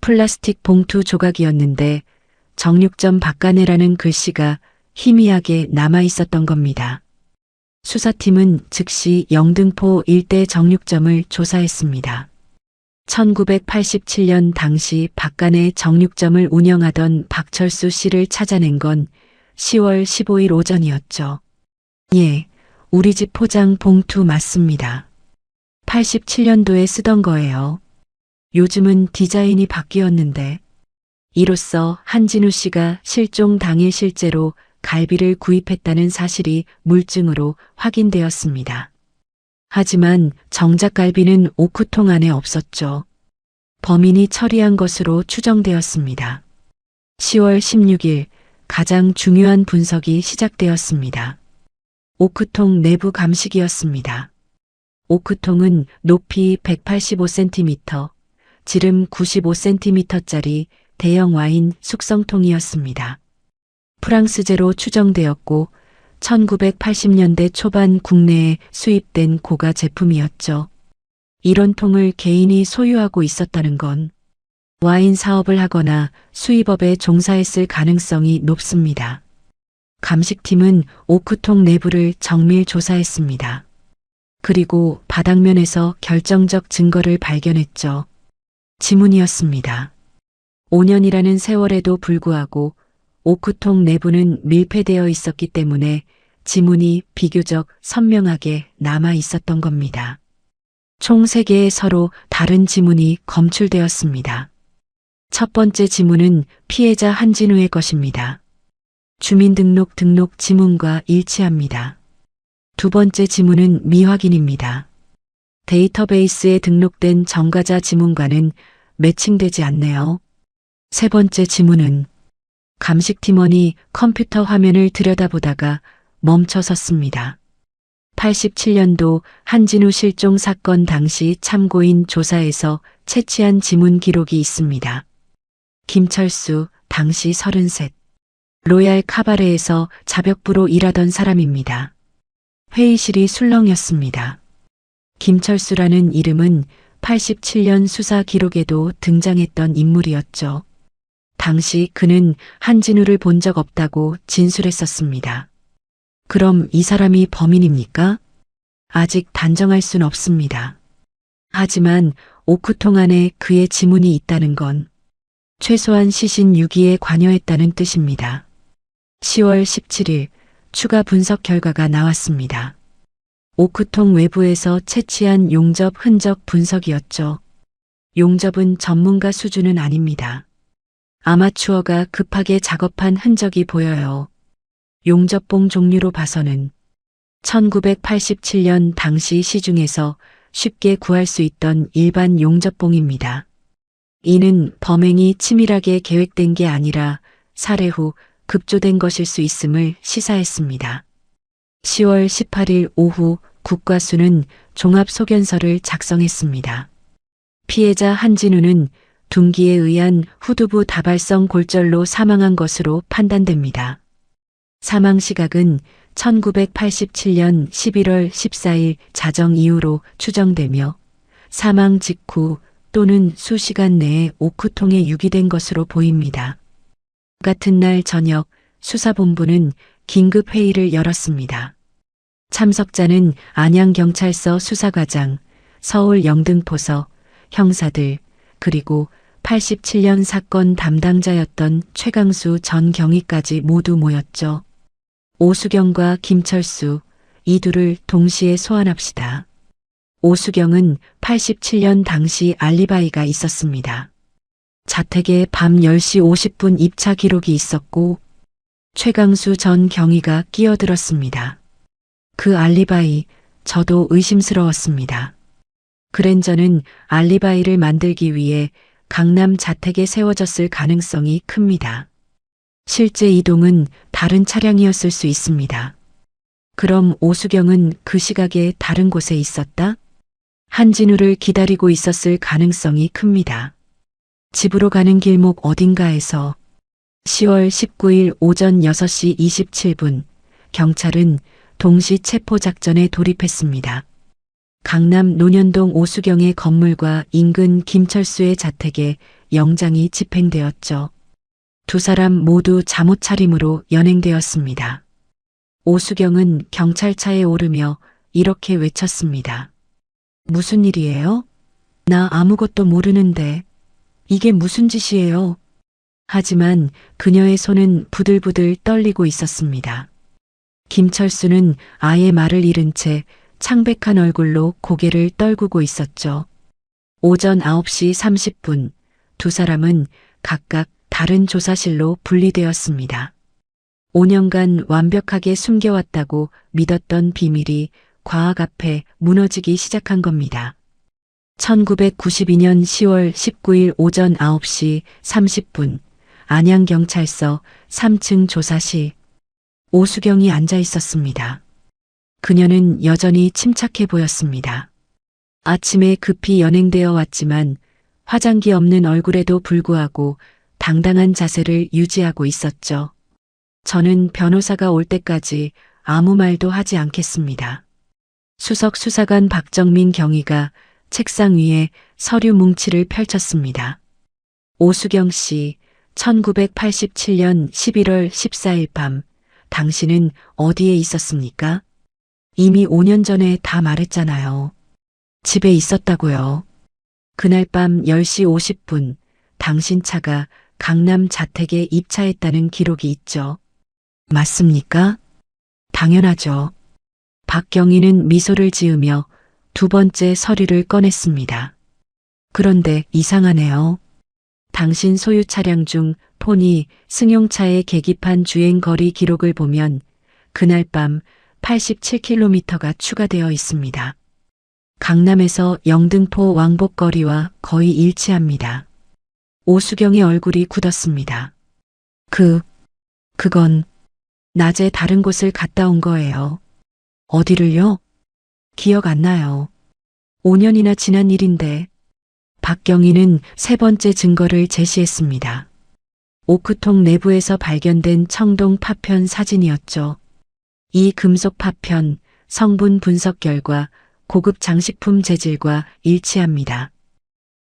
Speaker 2: 플라스틱 봉투 조각이었는데 정육점 박간애라는 글씨가 희미하게 남아 있었던 겁니다. 수사팀은 즉시 영등포 일대 정육점을 조사했습니다. 1987년 당시 박간애 정육점을 운영하던 박철수 씨를 찾아낸 건 10월 15일 오전이었죠. 예, 우리 집 포장 봉투 맞습니다. 87년도에 쓰던 거예요. 요즘은 디자인이 바뀌었는데. 이로써 한진우 씨가 실종 당일 실제로 갈비를 구입했다는 사실이 물증으로 확인되었습니다. 하지만 정작 갈비는 오크통 안에 없었죠. 범인이 처리한 것으로 추정되었습니다. 10월 16일 가장 중요한 분석이 시작되었습니다. 오크통 내부 감식이었습니다. 오크통은 높이 185cm, 지름 95cm짜리 대형 와인 숙성통이었습니다. 프랑스제로 추정되었고 1980년대 초반 국내에 수입된 고가 제품이었죠. 이런 통을 개인이 소유하고 있었다는 건 와인 사업을 하거나 수입업에 종사했을 가능성이 높습니다. 감식팀은 오크통 내부를 정밀 조사했습니다. 그리고 바닥면에서 결정적 증거를 발견했죠. 지문이었습니다. 5년이라는 세월에도 불구하고 오크통 내부는 밀폐되어 있었기 때문에 지문이 비교적 선명하게 남아 있었던 겁니다. 총 3개의 서로 다른 지문이 검출되었습니다. 첫 번째 지문은 피해자 한진우의 것입니다. 주민등록 등록 지문과 일치합니다. 두 번째 지문은 미확인입니다. 데이터베이스에 등록된 전과자 지문과는 매칭되지 않네요. 세 번째 지문은 감식팀원이 컴퓨터 화면을 들여다보다가 멈춰섰습니다. 87년도 한진우 실종 사건 당시 참고인 조사에서 채취한 지문 기록이 있습니다. 김철수, 당시 33. 로얄 카바레에서 자벽부로 일하던 사람입니다. 회의실이 술렁였습니다. 김철수라는 이름은 87년 수사 기록에도 등장했던 인물이었죠. 당시 그는 한진우를 본 적 없다고 진술했었습니다. 그럼 이 사람이 범인입니까? 아직 단정할 순 없습니다. 하지만 오크통 안에 그의 지문이 있다는 건 최소한 시신 6위에 관여했다는 뜻입니다. 10월 17일 추가 분석 결과가 나왔습니다. 오크통 외부에서 채취한 용접 흔적 분석이었죠. 용접은 전문가 수준은 아닙니다. 아마추어가 급하게 작업한 흔적이 보여요. 용접봉 종류로 봐서는 1987년 당시 시중에서 쉽게 구할 수 있던 일반 용접봉입니다. 이는 범행이 치밀하게 계획된 게 아니라 살해 후 급조된 것일 수 있음을 시사했습니다. 10월 18일 오후 국과수는 종합소견서를 작성했습니다. 피해자 한진우는 둔기에 의한 후두부 다발성 골절로 사망한 것으로 판단됩니다. 사망 시각은 1987년 11월 14일 자정 이후로 추정되며 사망 직후 또는 수시간 내에 오크통에 유기된 것으로 보입니다. 같은 날 저녁 수사본부는 긴급 회의를 열었습니다. 참석자는 안양경찰서 수사과장, 서울 영등포서, 형사들, 그리고 87년 사건 담당자였던 최강수 전 경위까지 모두 모였죠. 오수경과 김철수, 이 둘을 동시에 소환합시다. 오수경은 87년 당시 알리바이가 있었습니다. 자택에 밤 10시 50분 입차 기록이 있었고 최강수 전 경위가 끼어들었습니다. 그 알리바이 저도 의심스러웠습니다. 그랜저는 알리바이를 만들기 위해 강남 자택에 세워졌을 가능성이 큽니다. 실제 이동은 다른 차량이었을 수 있습니다. 그럼 오수경은 그 시각에 다른 곳에 있었다? 한진우를 기다리고 있었을 가능성이 큽니다. 집으로 가는 길목 어딘가에서 10월 19일 오전 6시 27분 경찰은 동시 체포 작전에 돌입했습니다. 강남 논현동 오수경의 건물과 인근 김철수의 자택에 영장이 집행되었죠. 두 사람 모두 잠옷 차림으로 연행되었습니다. 오수경은 경찰차에 오르며 이렇게 외쳤습니다. 무슨 일이에요? 나 아무것도 모르는데 이게 무슨 짓이에요? 하지만 그녀의 손은 부들부들 떨리고 있었습니다. 김철수는 아예 말을 잃은 채 창백한 얼굴로 고개를 떨구고 있었죠. 오전 9시 30분 두 사람은 각각 다른 조사실로 분리되었습니다. 5년간 완벽하게 숨겨왔다고 믿었던 비밀이 과학 앞에 무너지기 시작한 겁니다. 1992년 10월 19일 오전 9시 30분 안양경찰서 3층 조사실 오수경이 앉아 있었습니다. 그녀는 여전히 침착해 보였습니다. 아침에 급히 연행되어 왔지만 화장기 없는 얼굴에도 불구하고 당당한 자세를 유지하고 있었죠. 저는 변호사가 올 때까지 아무 말도 하지 않겠습니다. 수석 수사관 박정민 경위가 책상 위에 서류 뭉치를 펼쳤습니다. 오수경 씨, 1987년 11월 14일 밤, 당신은 어디에 있었습니까? 이미 5년 전에 다 말했잖아요. 집에 있었다고요. 그날 밤 10시 50분, 당신 차가 강남 자택에 입차했다는 기록이 있죠. 맞습니까? 당연하죠. 박경희는 미소를 지으며 두 번째 서류를 꺼냈습니다. 그런데 이상하네요. 당신 소유 차량 중 폰이 승용차의 계기판 주행 거리 기록을 보면 그날 밤 87km가 추가되어 있습니다. 강남에서 영등포 왕복거리와 거의 일치합니다. 오수경의 얼굴이 굳었습니다. 그건 낮에 다른 곳을 갔다 온 거예요. 어디를요? 기억 안 나요. 5년이나 지난 일인데. 박경희는 세 번째 증거를 제시했습니다. 오크통 내부에서 발견된 청동 파편 사진이었죠. 이 금속 파편, 성분 분석 결과 고급 장식품 재질과 일치합니다.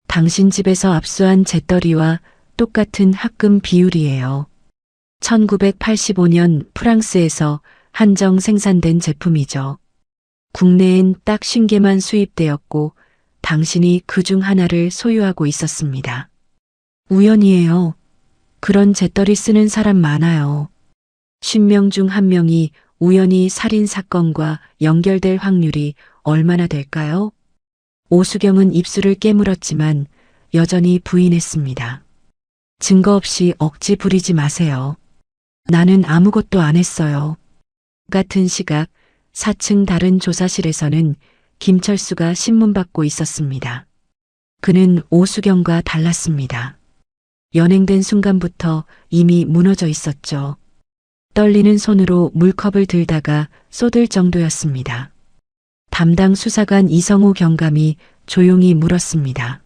Speaker 2: 당신 집에서 압수한 재떨이와 똑같은 합금 비율이에요. 1985년 프랑스에서 한정 생산된 제품이죠. 국내엔 딱 50개만 수입되었고 당신이 그 중 하나를 소유하고 있었습니다. 우연이에요. 그런 재떨이 쓰는 사람 많아요. 10명 중 1명이 우연히 살인 사건과 연결될 확률이 얼마나 될까요? 오수경은 입술을 깨물었지만 여전히 부인했습니다. 증거 없이 억지 부리지 마세요. 나는 아무것도 안 했어요. 같은 시각 4층 다른 조사실에서는 김철수가 신문받고 있었습니다. 그는 오수경과 달랐습니다. 연행된 순간부터 이미 무너져 있었죠. 떨리는 손으로 물컵을 들다가 쏟을 정도였습니다. 담당 수사관 이성우 경감이 조용히 물었습니다.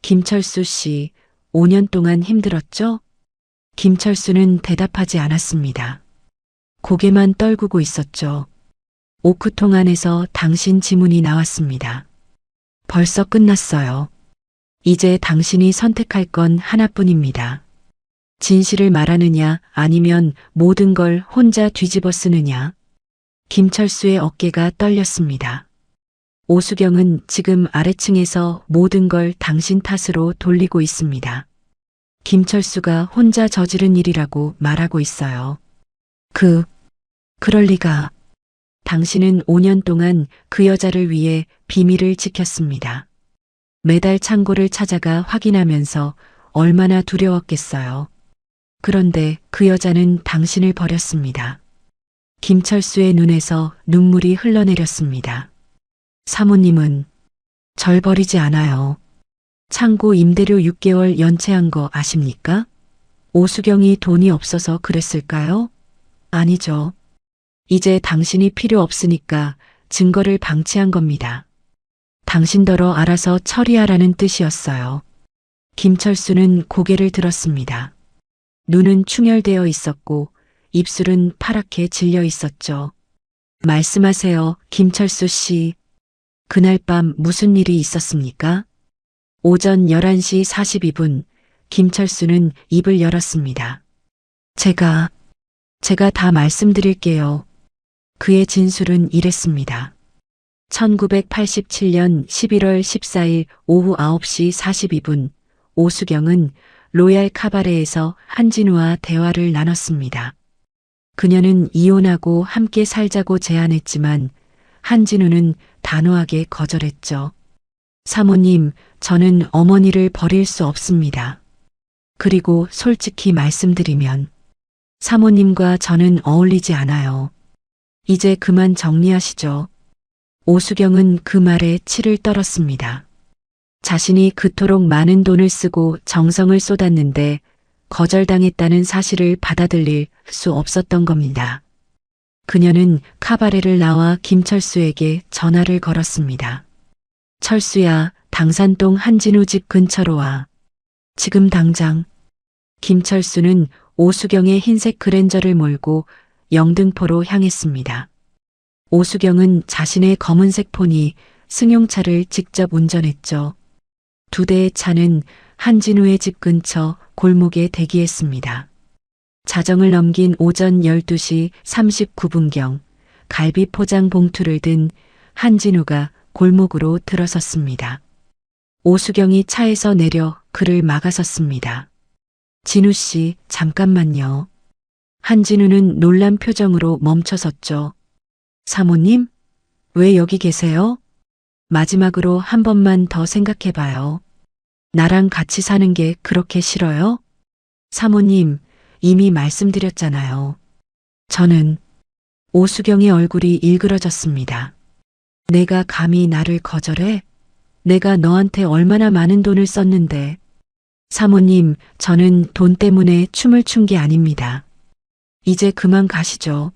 Speaker 2: 김철수 씨, 5년 동안 힘들었죠? 김철수는 대답하지 않았습니다. 고개만 떨구고 있었죠. 오크통 안에서 당신 지문이 나왔습니다. 벌써 끝났어요. 이제 당신이 선택할 건 하나뿐입니다. 진실을 말하느냐 아니면 모든 걸 혼자 뒤집어 쓰느냐. 김철수의 어깨가 떨렸습니다. 오수경은 지금 아래층에서 모든 걸 당신 탓으로 돌리고 있습니다. 김철수가 혼자 저지른 일이라고 말하고 있어요. 그럴 리가. 당신은 5년 동안 그 여자를 위해 비밀을 지켰습니다. 매달 창고를 찾아가 확인하면서 얼마나 두려웠겠어요. 그런데 그 여자는 당신을 버렸습니다. 김철수의 눈에서 눈물이 흘러내렸습니다. 사모님은 절 버리지 않아요. 창고 임대료 6개월 연체한 거 아십니까? 오수경이 돈이 없어서 그랬을까요? 아니죠. 이제 당신이 필요 없으니까 증거를 방치한 겁니다. 당신더러 알아서 처리하라는 뜻이었어요. 김철수는 고개를 들었습니다. 눈은 충혈되어 있었고 입술은 파랗게 질려 있었죠. 말씀하세요, 김철수 씨. 그날 밤 무슨 일이 있었습니까? 오전 11시 42분, 김철수는 입을 열었습니다. 제가 다 말씀드릴게요. 그의 진술은 이랬습니다. 1987년 11월 14일 오후 9시 42분, 오수경은 로얄 카바레에서 한진우와 대화를 나눴습니다. 그녀는 이혼하고 함께 살자고 제안했지만 한진우는 단호하게 거절했죠. 사모님, 저는 어머니를 버릴 수 없습니다. 그리고 솔직히 말씀드리면 사모님과 저는 어울리지 않아요. 이제 그만 정리하시죠. 오수경은 그 말에 치를 떨었습니다. 자신이 그토록 많은 돈을 쓰고 정성을 쏟았는데 거절당했다는 사실을 받아들일 수 없었던 겁니다. 그녀는 카바레를 나와 김철수에게 전화를 걸었습니다. 철수야, 당산동 한진우 집 근처로 와. 지금 당장. 김철수는 오수경의 흰색 그랜저를 몰고 영등포로 향했습니다. 오수경은 자신의 검은색 포니 승용차를 직접 운전했죠. 두 대의 차는 한진우의 집 근처 골목에 대기했습니다. 자정을 넘긴 오전 12시 39분경 갈비 포장 봉투를 든 한진우가 골목으로 들어섰습니다. 오수경이 차에서 내려 그를 막아섰습니다. 진우 씨, 잠깐만요. 한진우는 놀란 표정으로 멈춰섰죠. 사모님? 왜 여기 계세요? 마지막으로 한 번만 더 생각해봐요. 나랑 같이 사는 게 그렇게 싫어요? 사모님, 이미 말씀드렸잖아요. 저는 오수경의 얼굴이 일그러졌습니다. 내가 감히 나를 거절해? 내가 너한테 얼마나 많은 돈을 썼는데. 사모님, 저는 돈 때문에 춤을 춘 게 아닙니다. 이제 그만 가시죠.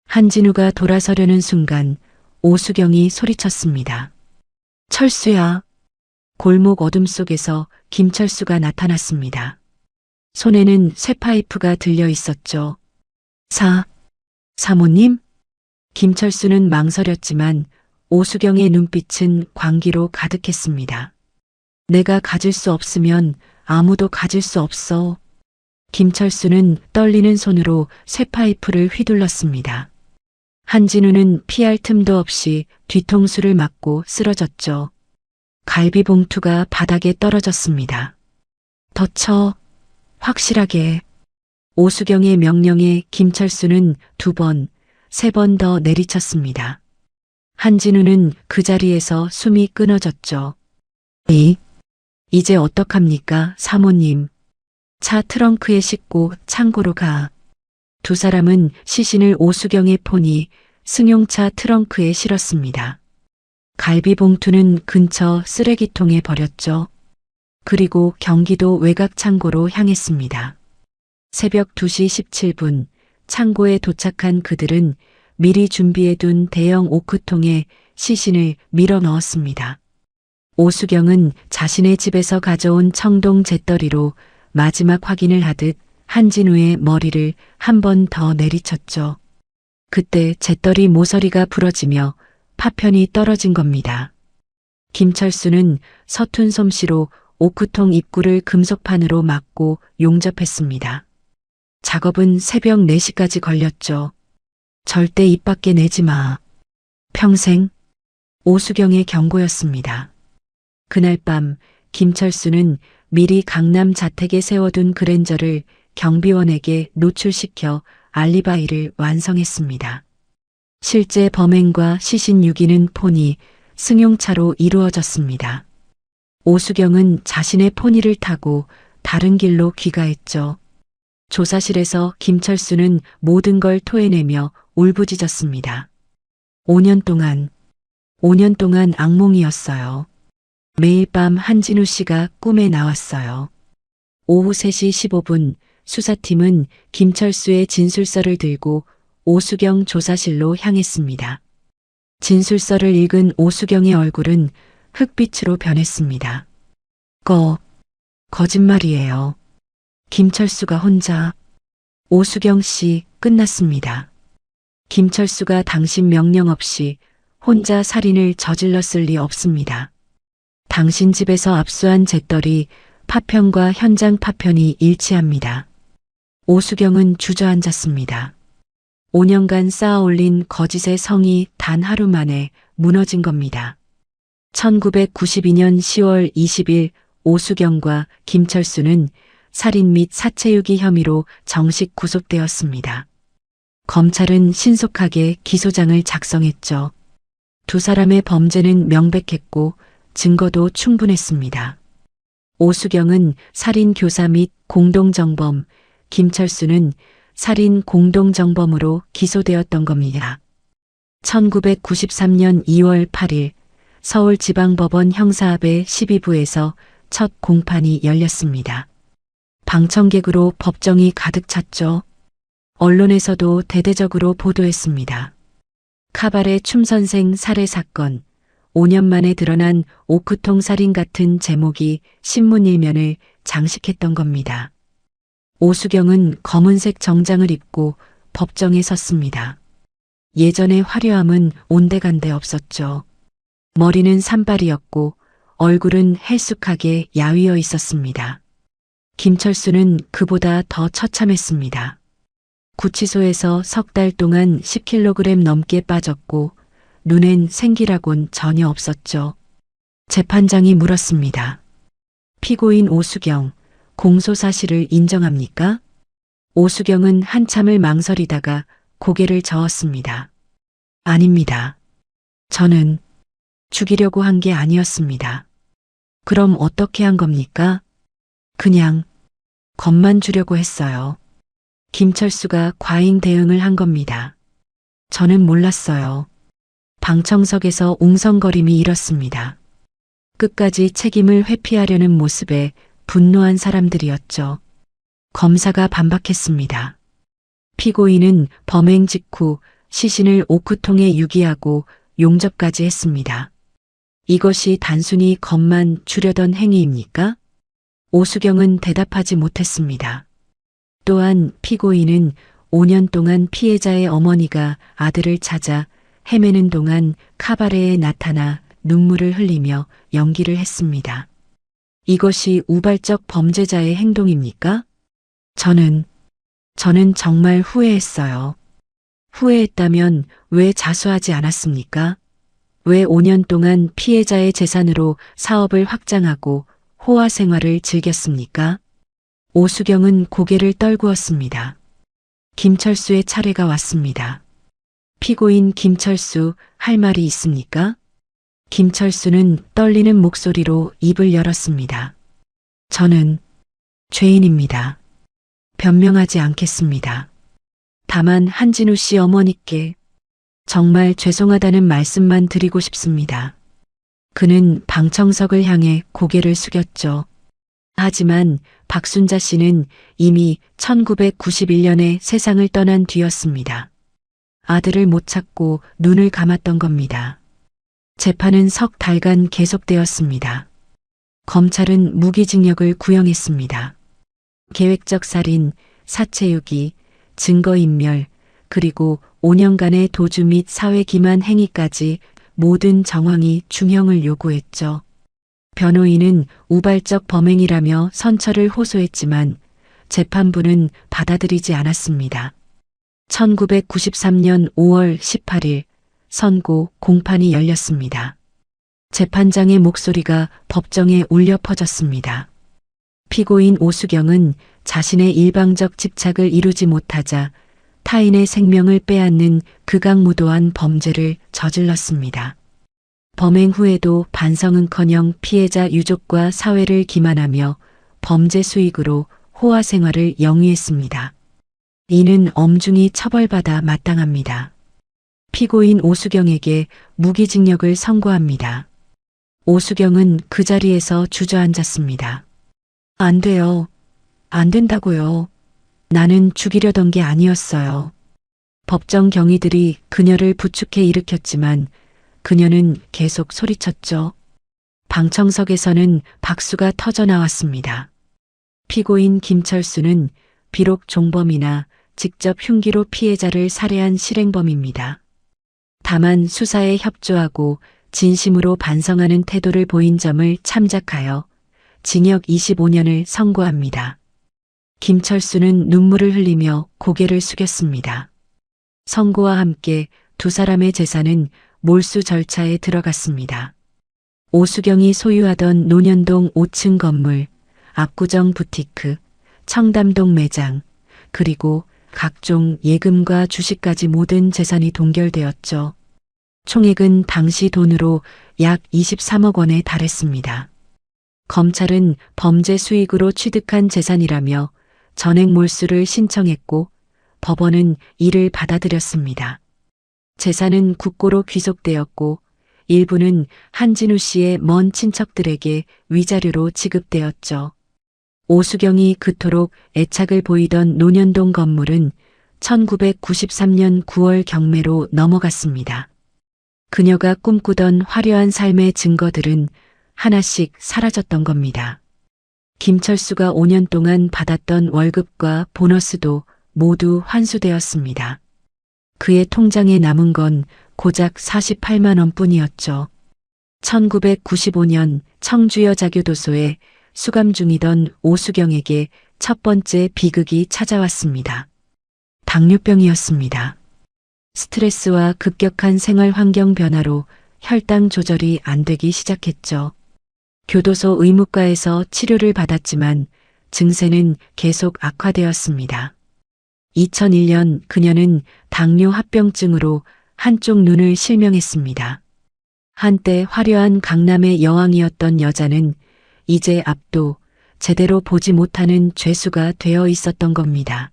Speaker 2: 한진우가 돌아서려는 순간 오수경이 소리쳤습니다. 철수야. 골목 어둠 속에서 김철수가 나타났습니다. 손에는 쇠파이프가 들려 있었죠. 사모님? 김철수는 망설였지만 오수경의 눈빛은 광기로 가득했습니다. 내가 가질 수 없으면 아무도 가질 수 없어. 김철수는 떨리는 손으로 쇠파이프를 휘둘렀습니다. 한진우는 피할 틈도 없이 뒤통수를 맞고 쓰러졌죠. 갈비 봉투가 바닥에 떨어졌습니다. 더 쳐. 확실하게. 오수경의 명령에 김철수는 2번, 3번 더 내리쳤습니다. 한진우는 그 자리에서 숨이 끊어졌죠. 이제 어떡합니까, 사모님. 차 트렁크에 싣고 창고로 가. 두 사람은 시신을 오수경의 포니 승용차 트렁크에 실었습니다. 갈비 봉투는 근처 쓰레기통에 버렸죠. 그리고 경기도 외곽 창고로 향했습니다. 새벽 2시 17분 창고에 도착한 그들은 미리 준비해둔 대형 오크통에 시신을 밀어 넣었습니다. 오수경은 자신의 집에서 가져온 청동 잿더리로 마지막 확인을 하듯 한진우의 머리를 한 번 더 내리쳤죠. 그때 잿더리 모서리가 부러지며 파편이 떨어진 겁니다. 김철수는 서툰 솜씨로 오크통 입구를 금속판으로 막고 용접했습니다. 작업은 새벽 4시까지 걸렸죠. 절대 입 밖에 내지 마. 평생. 오수경의 경고였습니다. 그날 밤 김철수는 미리 강남 자택에 세워둔 그랜저를 경비원에게 노출시켜 알리바이를 완성했습니다. 실제 범행과 시신 유기는 포니, 승용차로 이루어졌습니다. 오수경은 자신의 포니를 타고 다른 길로 귀가했죠. 조사실에서 김철수는 모든 걸 토해내며 울부짖었습니다. 5년 동안 악몽이었어요. 매일 밤 한진우 씨가 꿈에 나왔어요. 오후 3시 15분 수사팀은 김철수의 진술서를 들고 오수경 조사실로 향했습니다. 진술서를 읽은 오수경의 얼굴은 흑빛으로 변했습니다. 거짓말이에요. 김철수가 혼자. 오수경 씨, 끝났습니다. 김철수가 당신 명령 없이 혼자 살인을 저질렀을 리 없습니다. 당신 집에서 압수한 잿더리 파편과 현장 파편이 일치합니다. 오수경은 주저앉았습니다. 5년간 쌓아올린 거짓의 성이 단 하루 만에 무너진 겁니다. 1992년 10월 20일 오수경과 김철수는 살인 및 사체유기 혐의로 정식 구속되었습니다. 검찰은 신속하게 기소장을 작성했죠. 두 사람의 범죄는 명백했고 증거도 충분했습니다. 오수경은 살인 교사 및 공동정범, 김철수는 살인 공동정범으로 기소되었던 겁니다. 1993년 2월 8일 서울지방법원 형사합의 12부에서 첫 공판이 열렸습니다. 방청객으로 법정이 가득 찼죠. 언론에서도 대대적으로 보도했습니다. 카바레 춤선생 살해 사건, 5년 만에 드러난 오크통 살인 같은 제목이 신문 일면을 장식했던 겁니다. 오수경은 검은색 정장을 입고 법정에 섰습니다. 예전의 화려함은 온데간데 없었죠. 머리는 산발이었고 얼굴은 헬쑥하게 야위어 있었습니다. 김철수는 그보다 더 처참했습니다. 구치소에서 석 달 동안 10kg 넘게 빠졌고 눈엔 생기라곤 전혀 없었죠. 재판장이 물었습니다. 피고인 오수경, 공소 사실을 인정합니까? 오수경은 한참을 망설이다가 고개를 저었습니다. 아닙니다. 저는 죽이려고 한 게 아니었습니다. 그럼 어떻게 한 겁니까? 그냥 겁만 주려고 했어요. 김철수가 과잉 대응을 한 겁니다. 저는 몰랐어요. 방청석에서 웅성거림이 일었습니다. 끝까지 책임을 회피하려는 모습에 분노한 사람들이었죠. 검사가 반박했습니다. 피고인은 범행 직후 시신을 오크통에 유기하고 용접까지 했습니다. 이것이 단순히 겁만 주려던 행위입니까? 오수경은 대답하지 못했습니다. 또한 피고인은 5년 동안 피해자의 어머니가 아들을 찾아 헤매는 동안 카바레에 나타나 눈물을 흘리며 연기를 했습니다. 이것이 우발적 범죄자의 행동입니까? 저는 정말 후회했어요. 후회했다면 왜 자수하지 않았습니까? 왜 5년 동안 피해자의 재산으로 사업을 확장하고 호화 생활을 즐겼습니까? 오수경은 고개를 떨구었습니다. 김철수의 차례가 왔습니다. 피고인 김철수, 할 말이 있습니까? 김철수는 떨리는 목소리로 입을 열었습니다. 저는 죄인입니다. 변명하지 않겠습니다. 다만 한진우 씨 어머니께 정말 죄송하다는 말씀만 드리고 싶습니다. 그는 방청석을 향해 고개를 숙였죠. 하지만 박순자 씨는 이미 1991년에 세상을 떠난 뒤였습니다. 아들을 못 찾고 눈을 감았던 겁니다. 재판은 석 달간 계속되었습니다. 검찰은 무기징역을 구형했습니다. 계획적 살인, 사체유기, 증거인멸, 그리고 5년간의 도주 및 사회 기만 행위까지 모든 정황이 중형을 요구했죠. 변호인은 우발적 범행이라며 선처를 호소했지만 재판부는 받아들이지 않았습니다. 1993년 5월 18일 선고 공판이 열렸습니다. 재판장의 목소리가 법정에 울려 퍼졌습니다. 피고인 오수경은 자신의 일방적 집착을 이루지 못하자 타인의 생명을 빼앗는 극악무도한 범죄를 저질렀습니다. 범행 후에도 반성은커녕 피해자 유족과 사회를 기만하며 범죄 수익으로 호화 생활을 영위했습니다. 이는 엄중히 처벌받아 마땅합니다. 피고인 오수경에게 무기징역을 선고합니다. 오수경은 그 자리에서 주저앉았습니다. 안 돼요. 안 된다고요. 나는 죽이려던 게 아니었어요. 법정 경위들이 그녀를 부축해 일으켰지만 그녀는 계속 소리쳤죠. 방청석에서는 박수가 터져 나왔습니다. 피고인 김철수는 비록 종범이나 직접 흉기로 피해자를 살해한 실행범입니다. 다만 수사에 협조하고 진심으로 반성하는 태도를 보인 점을 참작하여 징역 25년을 선고합니다. 김철수는 눈물을 흘리며 고개를 숙였습니다. 선고와 함께 두 사람의 재산은 몰수 절차에 들어갔습니다. 오수경이 소유하던 논현동 5층 건물, 압구정 부티크, 청담동 매장, 그리고 각종 예금과 주식까지 모든 재산이 동결되었죠. 총액은 당시 돈으로 약 23억 원에 달했습니다. 검찰은 범죄 수익으로 취득한 재산이라며 전액 몰수를 신청했고 법원은 이를 받아들였습니다. 재산은 국고로 귀속되었고 일부는 한진우 씨의 먼 친척들에게 위자료로 지급되었죠. 오수경이 그토록 애착을 보이던 논현동 건물은 1993년 9월 경매로 넘어갔습니다. 그녀가 꿈꾸던 화려한 삶의 증거들은 하나씩 사라졌던 겁니다. 김철수가 5년 동안 받았던 월급과 보너스도 모두 환수되었습니다. 그의 통장에 남은 건 고작 48만 원뿐이었죠. 1995년 청주여자교도소에 수감 중이던 오수경에게 첫 번째 비극이 찾아왔습니다. 당뇨병이었습니다. 스트레스와 급격한 생활 환경 변화로 혈당 조절이 안 되기 시작했죠. 교도소 의무과에서 치료를 받았지만 증세는 계속 악화되었습니다. 2001년 그녀는 당뇨 합병증으로 한쪽 눈을 실명했습니다. 한때 화려한 강남의 여왕이었던 여자는 이제 앞도 제대로 보지 못하는 죄수가 되어 있었던 겁니다.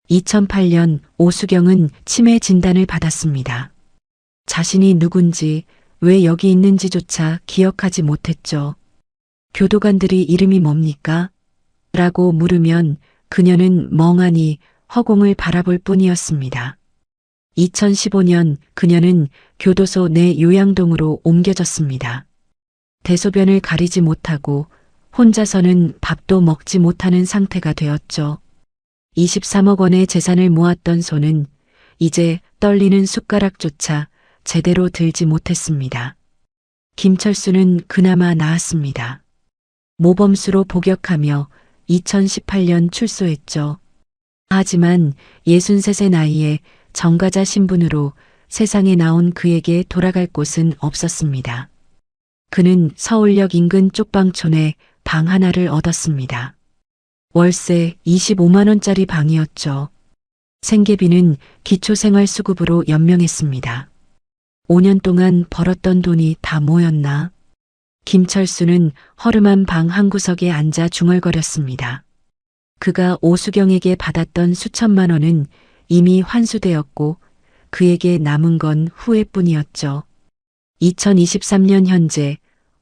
Speaker 2: 2008년 오수경은 치매 진단을 받았습니다. 자신이 누군지, 왜 여기 있는지조차 기억하지 못했죠. 교도관들이 이름이 뭡니까? 라고 물으면 그녀는 멍하니 허공을 바라볼 뿐이었습니다. 2015년 그녀는 교도소 내 요양동으로 옮겨졌습니다. 대소변을 가리지 못하고 혼자서는 밥도 먹지 못하는 상태가 되었죠. 23억 원의 재산을 모았던 손은 이제 떨리는 숟가락조차 제대로 들지 못했습니다. 김철수는 그나마 나았습니다. 모범수로 복역하며 2018년 출소했죠. 하지만 63세 나이에 정가자 신분으로 세상에 나온 그에게 돌아갈 곳은 없었습니다. 그는 서울역 인근 쪽방촌에 방 하나를 얻었습니다. 월세 25만 원짜리 방이었죠. 생계비는 기초생활수급으로 연명했습니다. 5년 동안 벌었던 돈이 다 모였나? 김철수는 허름한 방 한 구석에 앉아 중얼거렸습니다. 그가 오수경에게 받았던 수천만 원은 이미 환수되었고 그에게 남은 건 후회뿐이었죠. 2023년 현재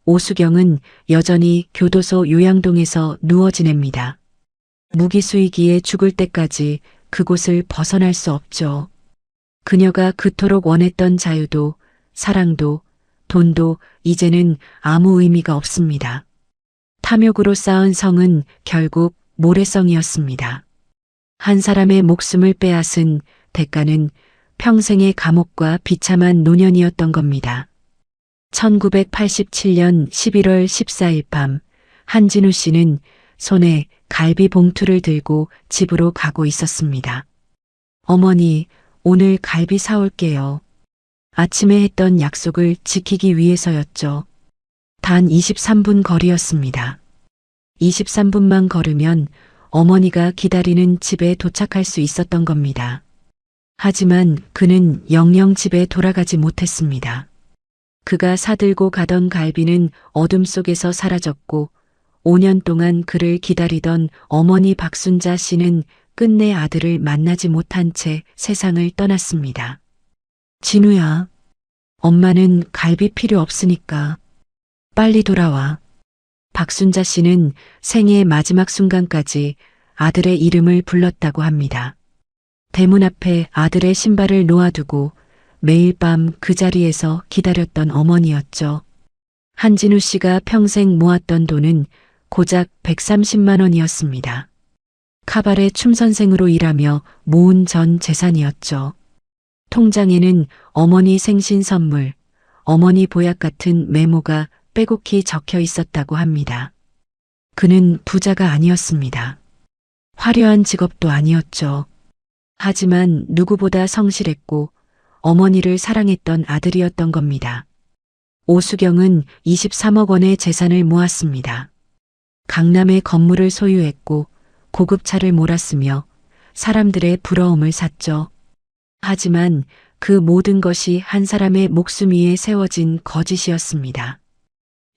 Speaker 2: 오수경은 여전히 교도소 요양동에서 누워 지냅니다. 무기수이기에 죽을 때까지 그곳을 벗어날 수 없죠. 그녀가 그토록 원했던 자유도 사랑도 돈도 이제는 아무 의미가 없습니다. 탐욕으로 쌓은 성은 결국 모래성이었습니다. 한 사람의 목숨을 빼앗은 대가는 평생의 감옥과 비참한 노년이었던 겁니다. 1987년 11월 14일 밤 한진우 씨는 손에 갈비 봉투를 들고 집으로 가고 있었습니다. 어머니, 오늘 갈비 사올게요. 아침에 했던 약속을 지키기 위해서였죠. 단 23분 거리였습니다. 23분만 걸으면 어머니가 기다리는 집에 도착할 수 있었던 겁니다. 하지만 그는 영영 집에 돌아가지 못했습니다. 그가 사들고 가던 갈비는 어둠 속에서 사라졌고 5년 동안 그를 기다리던 어머니 박순자 씨는 끝내 아들을 만나지 못한 채 세상을 떠났습니다. 진우야, 엄마는 갈비 필요 없으니까 빨리 돌아와. 박순자 씨는 생애의 마지막 순간까지 아들의 이름을 불렀다고 합니다. 대문 앞에 아들의 신발을 놓아두고 매일 밤 그 자리에서 기다렸던 어머니였죠. 한진우 씨가 평생 모았던 돈은 고작 130만 원이었습니다. 카바레 춤선생으로 일하며 모은 전 재산이었죠. 통장에는 어머니 생신 선물, 어머니 보약 같은 메모가 빼곡히 적혀 있었다고 합니다. 그는 부자가 아니었습니다. 화려한 직업도 아니었죠. 하지만 누구보다 성실했고 어머니를 사랑했던 아들이었던 겁니다. 오수경은 23억 원의 재산을 모았습니다. 강남의 건물을 소유했고 고급차를 몰았으며 사람들의 부러움을 샀죠. 하지만 그 모든 것이 한 사람의 목숨 위에 세워진 거짓이었습니다.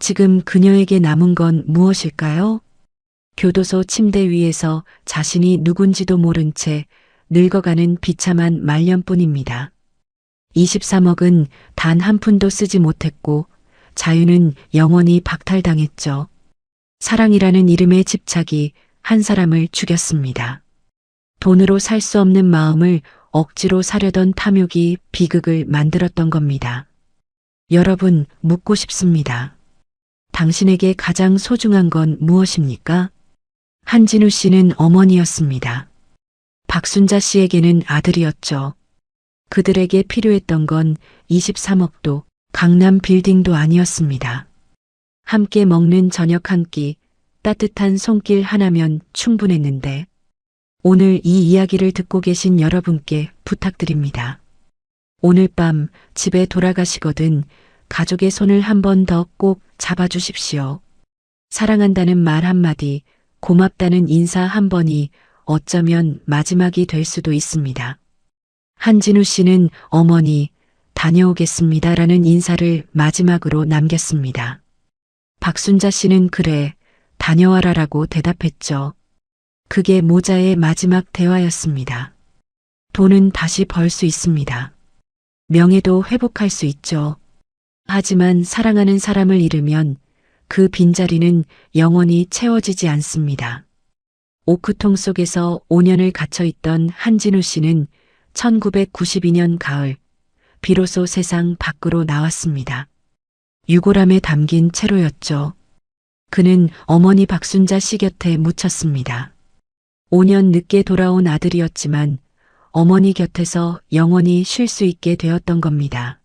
Speaker 2: 지금 그녀에게 남은 건 무엇일까요? 교도소 침대 위에서 자신이 누군지도 모른 채 늙어가는 비참한 말년뿐입니다. 23억은 단 한 푼도 쓰지 못했고 자유는 영원히 박탈당했죠. 사랑이라는 이름의 집착이 한 사람을 죽였습니다. 돈으로 살 수 없는 마음을 억지로 사려던 탐욕이 비극을 만들었던 겁니다. 여러분, 묻고 싶습니다. 당신에게 가장 소중한 건 무엇입니까? 한진우 씨는 어머니였습니다. 박순자 씨에게는 아들이었죠. 그들에게 필요했던 건 23억도 강남 빌딩도 아니었습니다. 함께 먹는 저녁 한 끼, 따뜻한 손길 하나면 충분했는데 오늘 이 이야기를 듣고 계신 여러분께 부탁드립니다. 오늘 밤 집에 돌아가시거든 가족의 손을 한 번 더 꼭 잡아주십시오. 사랑한다는 말 한마디, 고맙다는 인사 한 번이 어쩌면 마지막이 될 수도 있습니다. 한진우 씨는 어머니, 다녀오겠습니다라는 인사를 마지막으로 남겼습니다. 박순자 씨는 그래, 다녀와라라고 대답했죠. 그게 모자의 마지막 대화였습니다. 돈은 다시 벌 수 있습니다. 명예도 회복할 수 있죠. 하지만 사랑하는 사람을 잃으면 그 빈자리는 영원히 채워지지 않습니다. 오크통 속에서 5년을 갇혀있던 한진우 씨는 1992년 가을, 비로소 세상 밖으로 나왔습니다. 유골함에 담긴 채로였죠. 그는 어머니 박순자 씨 곁에 묻혔습니다. 5년 늦게 돌아온 아들이었지만 어머니 곁에서 영원히 쉴 수 있게 되었던 겁니다.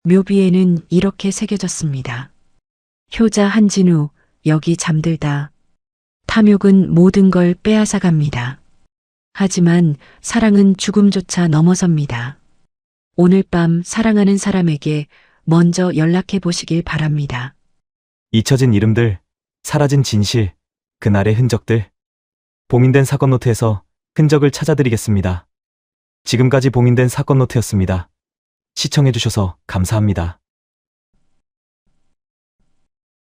Speaker 2: 묘비에는 이렇게 새겨졌습니다. 효자 한진우, 여기 잠들다. 탐욕은 모든 걸 빼앗아갑니다. 하지만 사랑은 죽음조차 넘어섭니다. 오늘 밤 사랑하는 사람에게 먼저 연락해 보시길 바랍니다.
Speaker 1: 잊혀진 이름들, 사라진 진실, 그날의 흔적들. 봉인된 사건 노트에서 흔적을 찾아드리겠습니다. 지금까지 봉인된 사건 노트였습니다. 시청해주셔서 감사합니다.